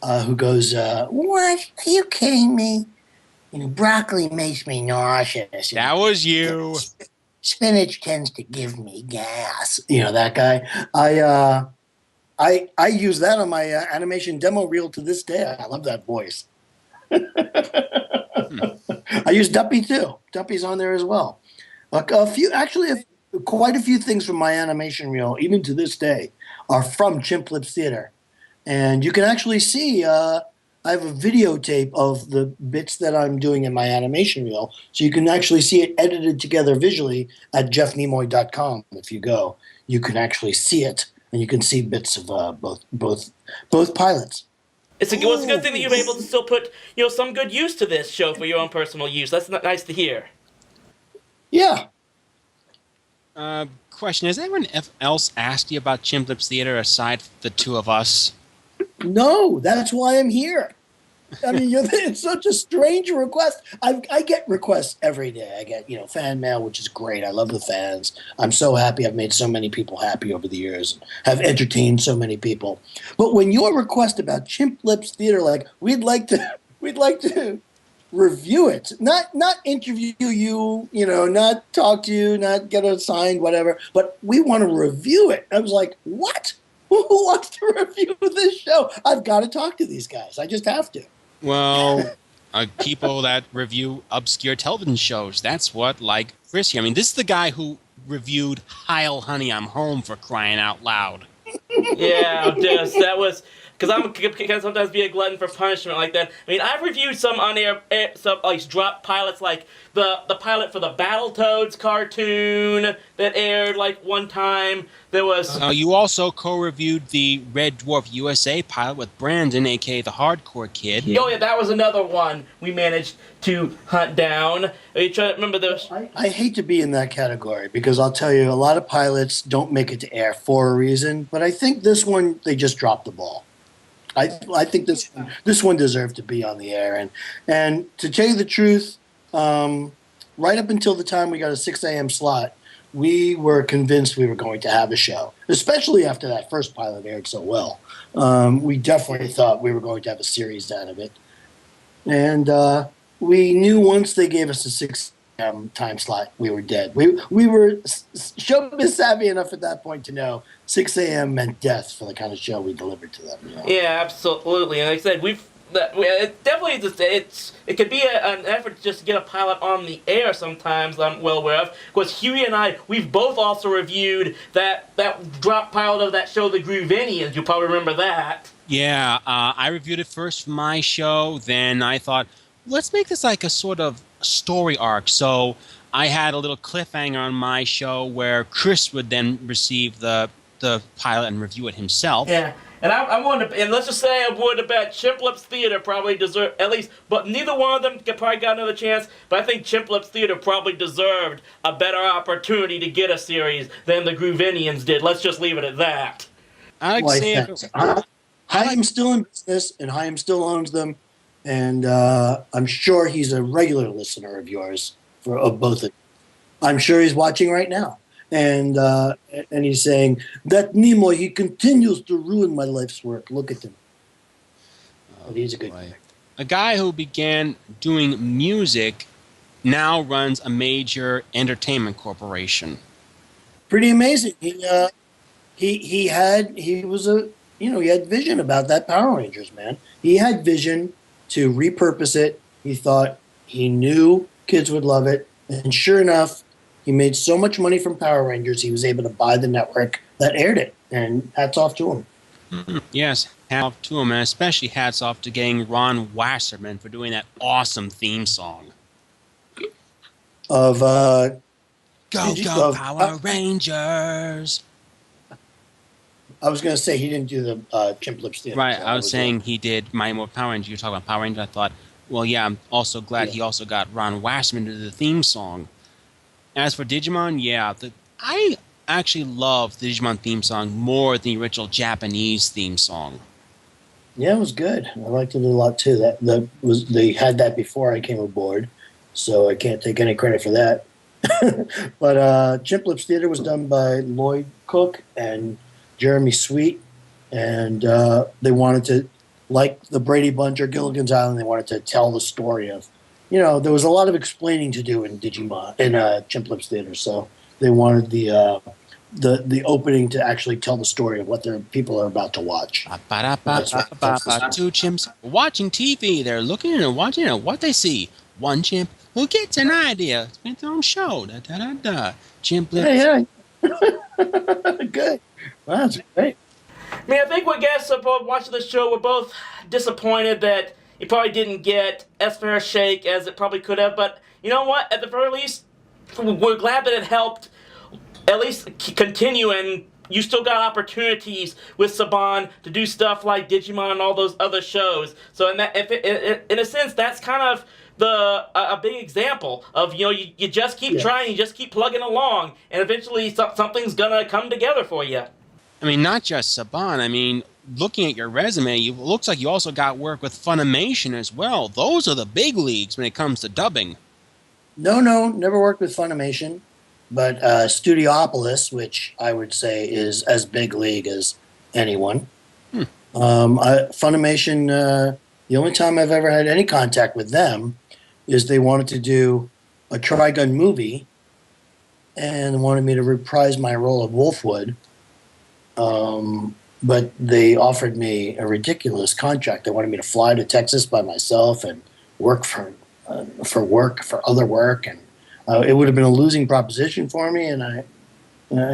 who goes, "What? Are you kidding me? Broccoli makes me nauseous. That was you. Spinach tends to give me gas." That guy. I use that on my animation demo reel to this day. I love that voice. I use Duppy too. Duppy's on there as well. Quite a few things from my animation reel, even to this day, are from Chimp Lips Theater. And you can actually see, I have a videotape of the bits that I'm doing in my animation reel. So you can actually see it edited together visually at jeffnimoy.com. If you go, you can actually see it. And you can see bits of both pilots. It's a good thing that you're able to still put some good use to this show for your own personal use. That's nice to hear. Yeah. Question: has anyone else asked you about Chimp Lips Theater aside from the two of us? No, that's why I'm here. I mean, it's such a strange request. I get requests every day. I get, fan mail, which is great. I love the fans. I'm so happy. I've made so many people happy over the years and have entertained so many people. But when your request about Chimp Lips Theater, like we'd like to review it, not interview you, not talk to you, not get it signed, whatever. But we want to review it. I was like, what? Who wants to review this show? I've got to talk to these guys. I just have to. Well, people that review obscure television shows. That's what, like Chris here. I mean, this is the guy who reviewed Heil Honey, I'm Home, for crying out loud. Yeah, that was... Because can sometimes be a glutton for punishment like that. I mean, I've reviewed some on-air, some drop pilots, like the pilot for the Battletoads cartoon that aired one time. There was... you also co-reviewed the Red Dwarf USA pilot with Brandon, a.k.a. the Hardcore Kid. Oh, yeah, that was another one we managed to hunt down. Are you trying to remember those? I hate to be in that category because I'll tell you, a lot of pilots don't make it to air for a reason, but I think this one, they just dropped the ball. I think this one deserved to be on the air. And to tell you the truth, right up until the time we got a 6 a.m. slot, we were convinced we were going to have a show, especially after that first pilot aired so well. We definitely thought we were going to have a series out of it. And we knew once they gave us a 6 a.m. time slot, we were dead. We were showbiz savvy enough at that point to know 6 a.m. meant death for the kind of show we delivered to them. Yeah, absolutely. And like I said, it definitely it could be an effort just to get a pilot on the air sometimes, I'm well aware of. Because Hewy and I, we've both also reviewed that drop pilot of that show, The Groovinians. You probably remember that. Yeah, I reviewed it first for my show. Then I thought, let's make this like a sort of story arc. So I had a little cliffhanger on my show where Chris would then receive the pilot and review it himself. Yeah, and I wanted to, and let's just say I would have bet Chimp Lips Theater probably deserved, at least, but neither one of them probably got another chance, but I think Chimp Lips Theater probably deserved a better opportunity to get a series than the Groovinians did. Let's just leave it at that. Chaim still in business, and Chaim still owns them, and I'm sure he's a regular listener of yours, of both of you. I'm sure he's watching right now. and he's saying that Nimoy, he continues to ruin my life's work. Look at him. But he's a good guy. A guy who began doing music now runs a major entertainment corporation. Pretty amazing. He had vision about that Power Rangers, man. He had vision to repurpose it. He thought he knew kids would love it, and sure enough, he made so much money from Power Rangers, he was able to buy the network that aired it, and hats off to him. Yes, hats off to him, and especially hats off to getting Ron Wasserman for doing that awesome theme song. Of Go Power Rangers! I was going to say he didn't do the Chimp Lips Theater. Right, so I was saying he did Mighty Morphin Power Rangers. You were talking about Power Rangers. I thought, well, yeah, I'm also glad he also got Ron Wasserman to do the theme song. As for Digimon, yeah, I actually love the Digimon theme song more than the original Japanese theme song. Yeah, it was good. I liked it a lot too. They had that before I came aboard, so I can't take any credit for that. But Chimp Lips Theater was done by Lloyd Cook and Jeremy Sweet, and they wanted to, like the Brady Bunch or Gilligan's Island, they wanted to tell the story of, there was a lot of explaining to do in Chimp Lips Theater, so they wanted the opening to actually tell the story of what their people are about to watch. Two chimps watching TV. They're looking and watching what they see. One chimp who gets an idea. It's been its own show. Chimp Lips. Hey. Good. Wow, that's great. I mean, I think we guess watching the show, we're both disappointed that it probably didn't get as fair a shake as it probably could have. But you know what? At the very least, we're glad that it helped at least continue, and you still got opportunities with Saban to do stuff like Digimon and all those other shows. So in a sense, that's kind of a big example of, you just keep trying, you just keep plugging along, and eventually something's gonna come together for you. I mean, not just Saban. I mean, looking at your resume, it looks like you also got work with Funimation as well. Those are the big leagues when it comes to dubbing. No, never worked with Funimation, but Studiopolis, which I would say is as big league as anyone. Funimation, the only time I've ever had any contact with them is they wanted to do a Trigun movie and wanted me to reprise my role of Wolfwood. But they offered me a ridiculous contract. They wanted me to fly to Texas by myself and work for other work, and it would have been a losing proposition for me. And I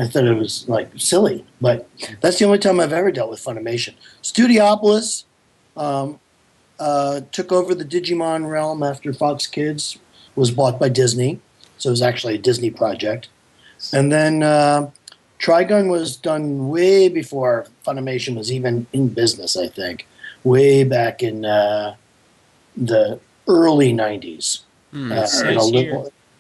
thought it was like silly. But that's the only time I've ever dealt with Funimation. Studiopolis took over the Digimon realm after Fox Kids was bought by Disney, so it was actually a Disney project. And then Trigun was done way before Funimation was even in business, I think, way back in the early 90s.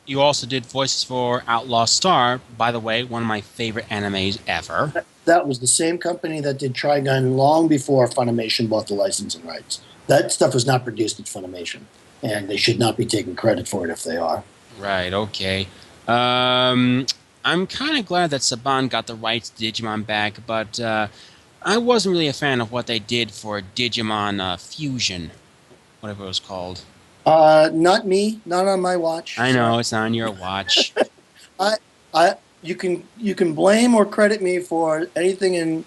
You also did voices for Outlaw Star, by the way, one of my favorite animes ever. That was the same company that did Trigun long before Funimation bought the licensing rights. That stuff was not produced at Funimation, and they should not be taking credit for it if they are. Right, okay. I'm kind of glad that Saban got the rights to Digimon back, but I wasn't really a fan of what they did for Digimon Fusion, whatever it was called. Not me, not on my watch. I know, it's not on your watch. You can blame or credit me for anything in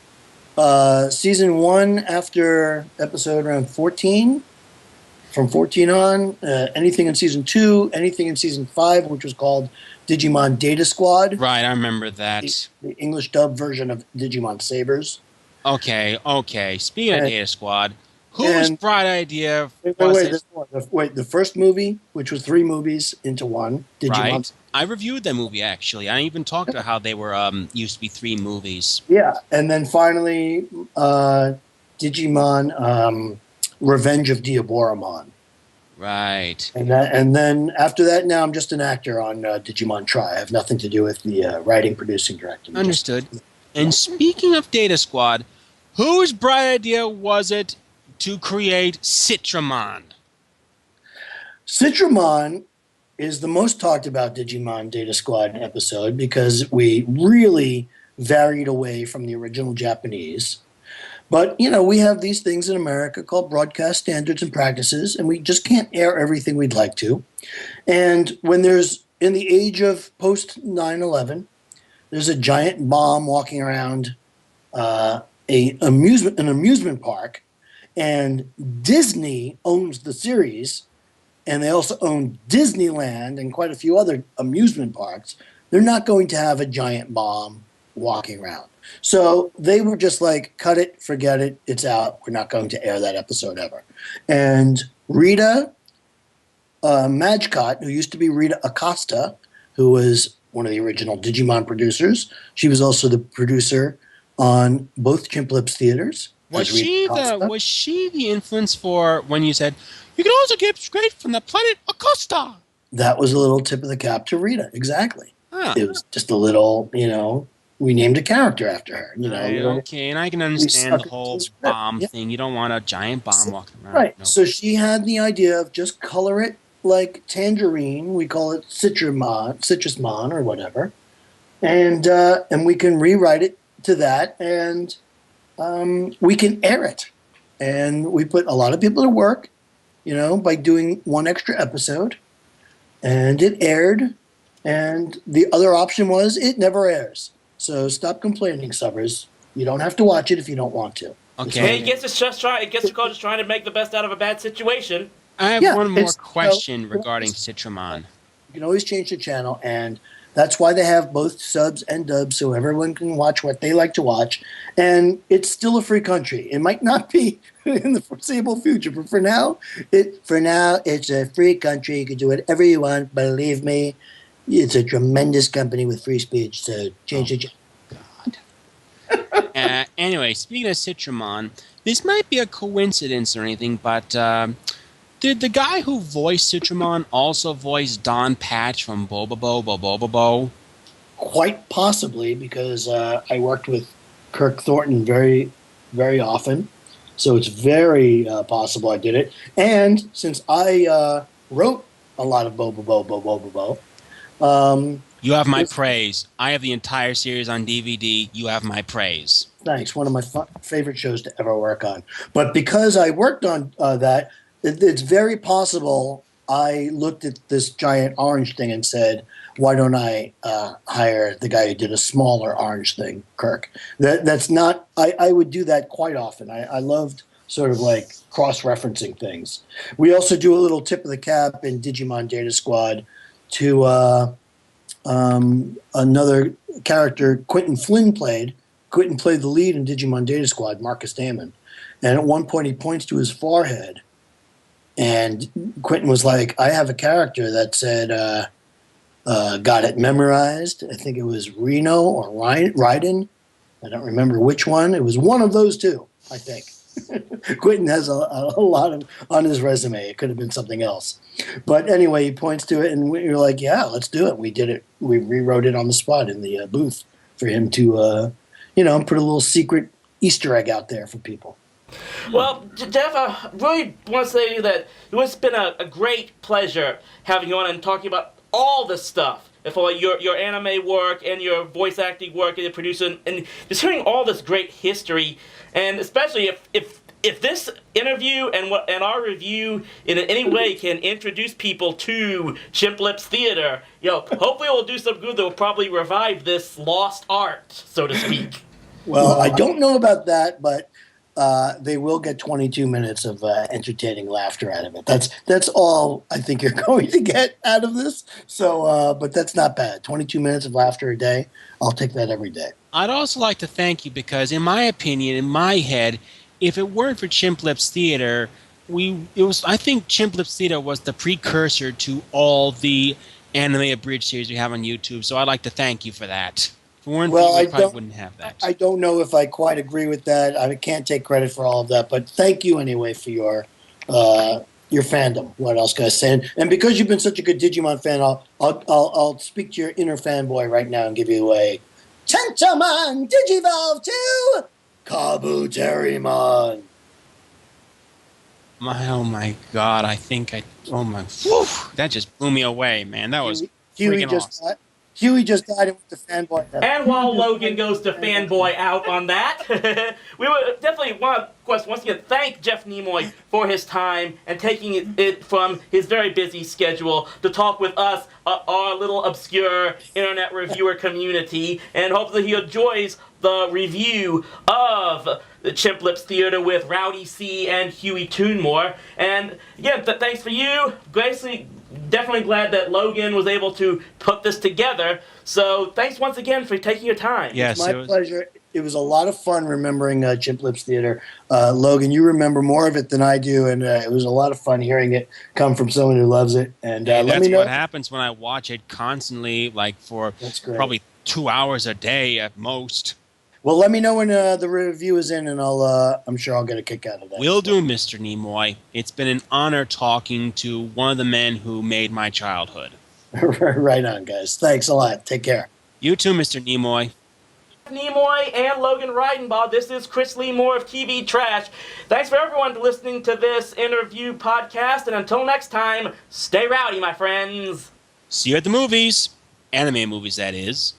season 1 after episode around 14. From 14 on, anything in season 2, anything in season 5, which was called Digimon Data Squad. Right, I remember that. The English dub version of Digimon Sabers. Okay. Speaking of Data Squad, whose bright idea was it? The first movie, which was 3 movies into one, Digimon. Right. I reviewed that movie, actually. I even talked about how they were used to be 3 movies. Yeah, and then finally, Digimon Revenge of Diaboromon. Right. And then after that, now I'm just an actor on Digimon Tri. I have nothing to do with the writing, producing, directing. Understood. And speaking of Data Squad, whose bright idea was it to create Citramon? Citramon is the most talked about Digimon Data Squad episode because we really varied away from the original Japanese. But, we have these things in America called broadcast standards and practices, and we just can't air everything we'd like to. And when there's, in the age of post 9/11, there's a giant bomb walking around an amusement park, and Disney owns the series, and they also own Disneyland and quite a few other amusement parks. They're not going to have a giant bomb walking around. So they were just like, cut it, forget it, it's out. We're not going to air that episode ever. And Rita Magcott, who used to be Rita Acosta, who was one of the original Digimon producers, she was also the producer on both Chimp Lips theaters. Was she the influence for when you said, you can also get straight from the planet Acosta? That was a little tip of the cap to Rita, exactly. Huh. It was just a little, we named a character after her. Okay, and I can understand the whole bomb thing. You don't want a giant bomb walking around. Right. No. So she had the idea of just color it like tangerine. We call it citrusmon or whatever. And we can rewrite it to that, and we can air it. And we put a lot of people to work, by doing one extra episode. And it aired. And the other option was it never airs. So stop complaining, subbers. You don't have to watch it if you don't want to. Okay. Hey, it's just trying to make the best out of a bad situation. I have one more question regarding Citramon. You can always change the channel, and that's why they have both subs and dubs, so everyone can watch what they like to watch. And it's still a free country. It might not be in the foreseeable future, but for now, it's a free country. You can do whatever you want. Believe me, it's a tremendous company with free speech. So change the channel. Anyway, speaking of Citramon, this might be a coincidence or anything, but did the guy who voiced Citramon also voice Don Patch from Bobobo? Quite possibly, because I worked with Kirk Thornton very, very often. So it's very possible I did it. And since I wrote a lot of Bobobo, you have my praise. I have the entire series on DVD. You have my praise. Thanks. One of my favorite shows to ever work on. But because I worked on that, it's very possible I looked at this giant orange thing and said, why don't I hire the guy who did a smaller orange thing, Kirk? That's not, I would do that quite often. I loved sort of like cross-referencing things. We also do a little tip of the cap in Digimon Data Squad to another character Quentin Flynn played. Quentin played the lead in Digimon Data Squad, Marcus Damon. And at one point he points to his forehead. And Quentin was like, I have a character that said, got it memorized. I think it was Reno or Ryden. I don't remember which one. It was one of those two, I think. Quentin has a lot on his resume. It could have been something else. But anyway, he points to it, and we were like, yeah, let's do it. We did it. We rewrote it on the spot in the booth for him to, put a little secret Easter egg out there for people. Well, Jeff, I really want to say that it's been a great pleasure having you on and talking about all this stuff. For your anime work and your voice acting work and your producing, and just hearing all this great history, and especially if this interview and our review in any way can introduce people to Chimp Lips Theater, hopefully we'll do some good that will probably revive this lost art, so to speak. Well, I don't know about that, but they will get 22 minutes of entertaining laughter out of it. That's all I think you're going to get out of this. So, but that's not bad. 22 minutes of laughter a day. I'll take that every day. I'd also like to thank you because, in my opinion, in my head, if it weren't for Chimp Lips Theater, I think Chimp Lips Theater was the precursor to all the anime abridged series we have on YouTube. So I'd like to thank you for that. I probably wouldn't have that. I don't know if I quite agree with that. I can't take credit for all of that, but thank you anyway for your fandom. What else can I say? And because you've been such a good Digimon fan, I'll speak to your inner fanboy right now and give you a Tentamon Digivolve to Kabuterimon. Oh my God! Whew, that just blew me away, man. That was Huey freaking just awesome. Huey just died with the fanboy. And while Logan goes to fanboy out on that, we would definitely want to, of course, once again, thank Jeff Nimoy for his time and taking it from his very busy schedule to talk with us, our little obscure internet reviewer community, and hopefully he enjoys the review of the Chimp Lips Theater with Rowdy C. and Hewy Toonmore. And again, thanks for you. Definitely glad that Logan was able to put this together. So thanks once again for taking your time. Yes, It's my pleasure. It was a lot of fun remembering Chimp Lips Theater. Logan, you remember more of it than I do, and it was a lot of fun hearing it come from someone who loves it. And Hey, let that's me know. what happens when I watch it constantly, like for That's great. probably 2 hours a day at most. Well, let me know when the review is in, and I'm sure I'll get a kick out of that. Will do, Mr. Nimoy. It's been an honor talking to one of the men who made my childhood. Right on, guys. Thanks a lot. Take care. You too, Mr. Nimoy. Nimoy and Logan Ridenbaugh. This is Chris Lee Moore of TV Trash. Thanks for everyone listening to this interview podcast, and until next time, stay rowdy, my friends. See you at the movies. Anime movies, that is.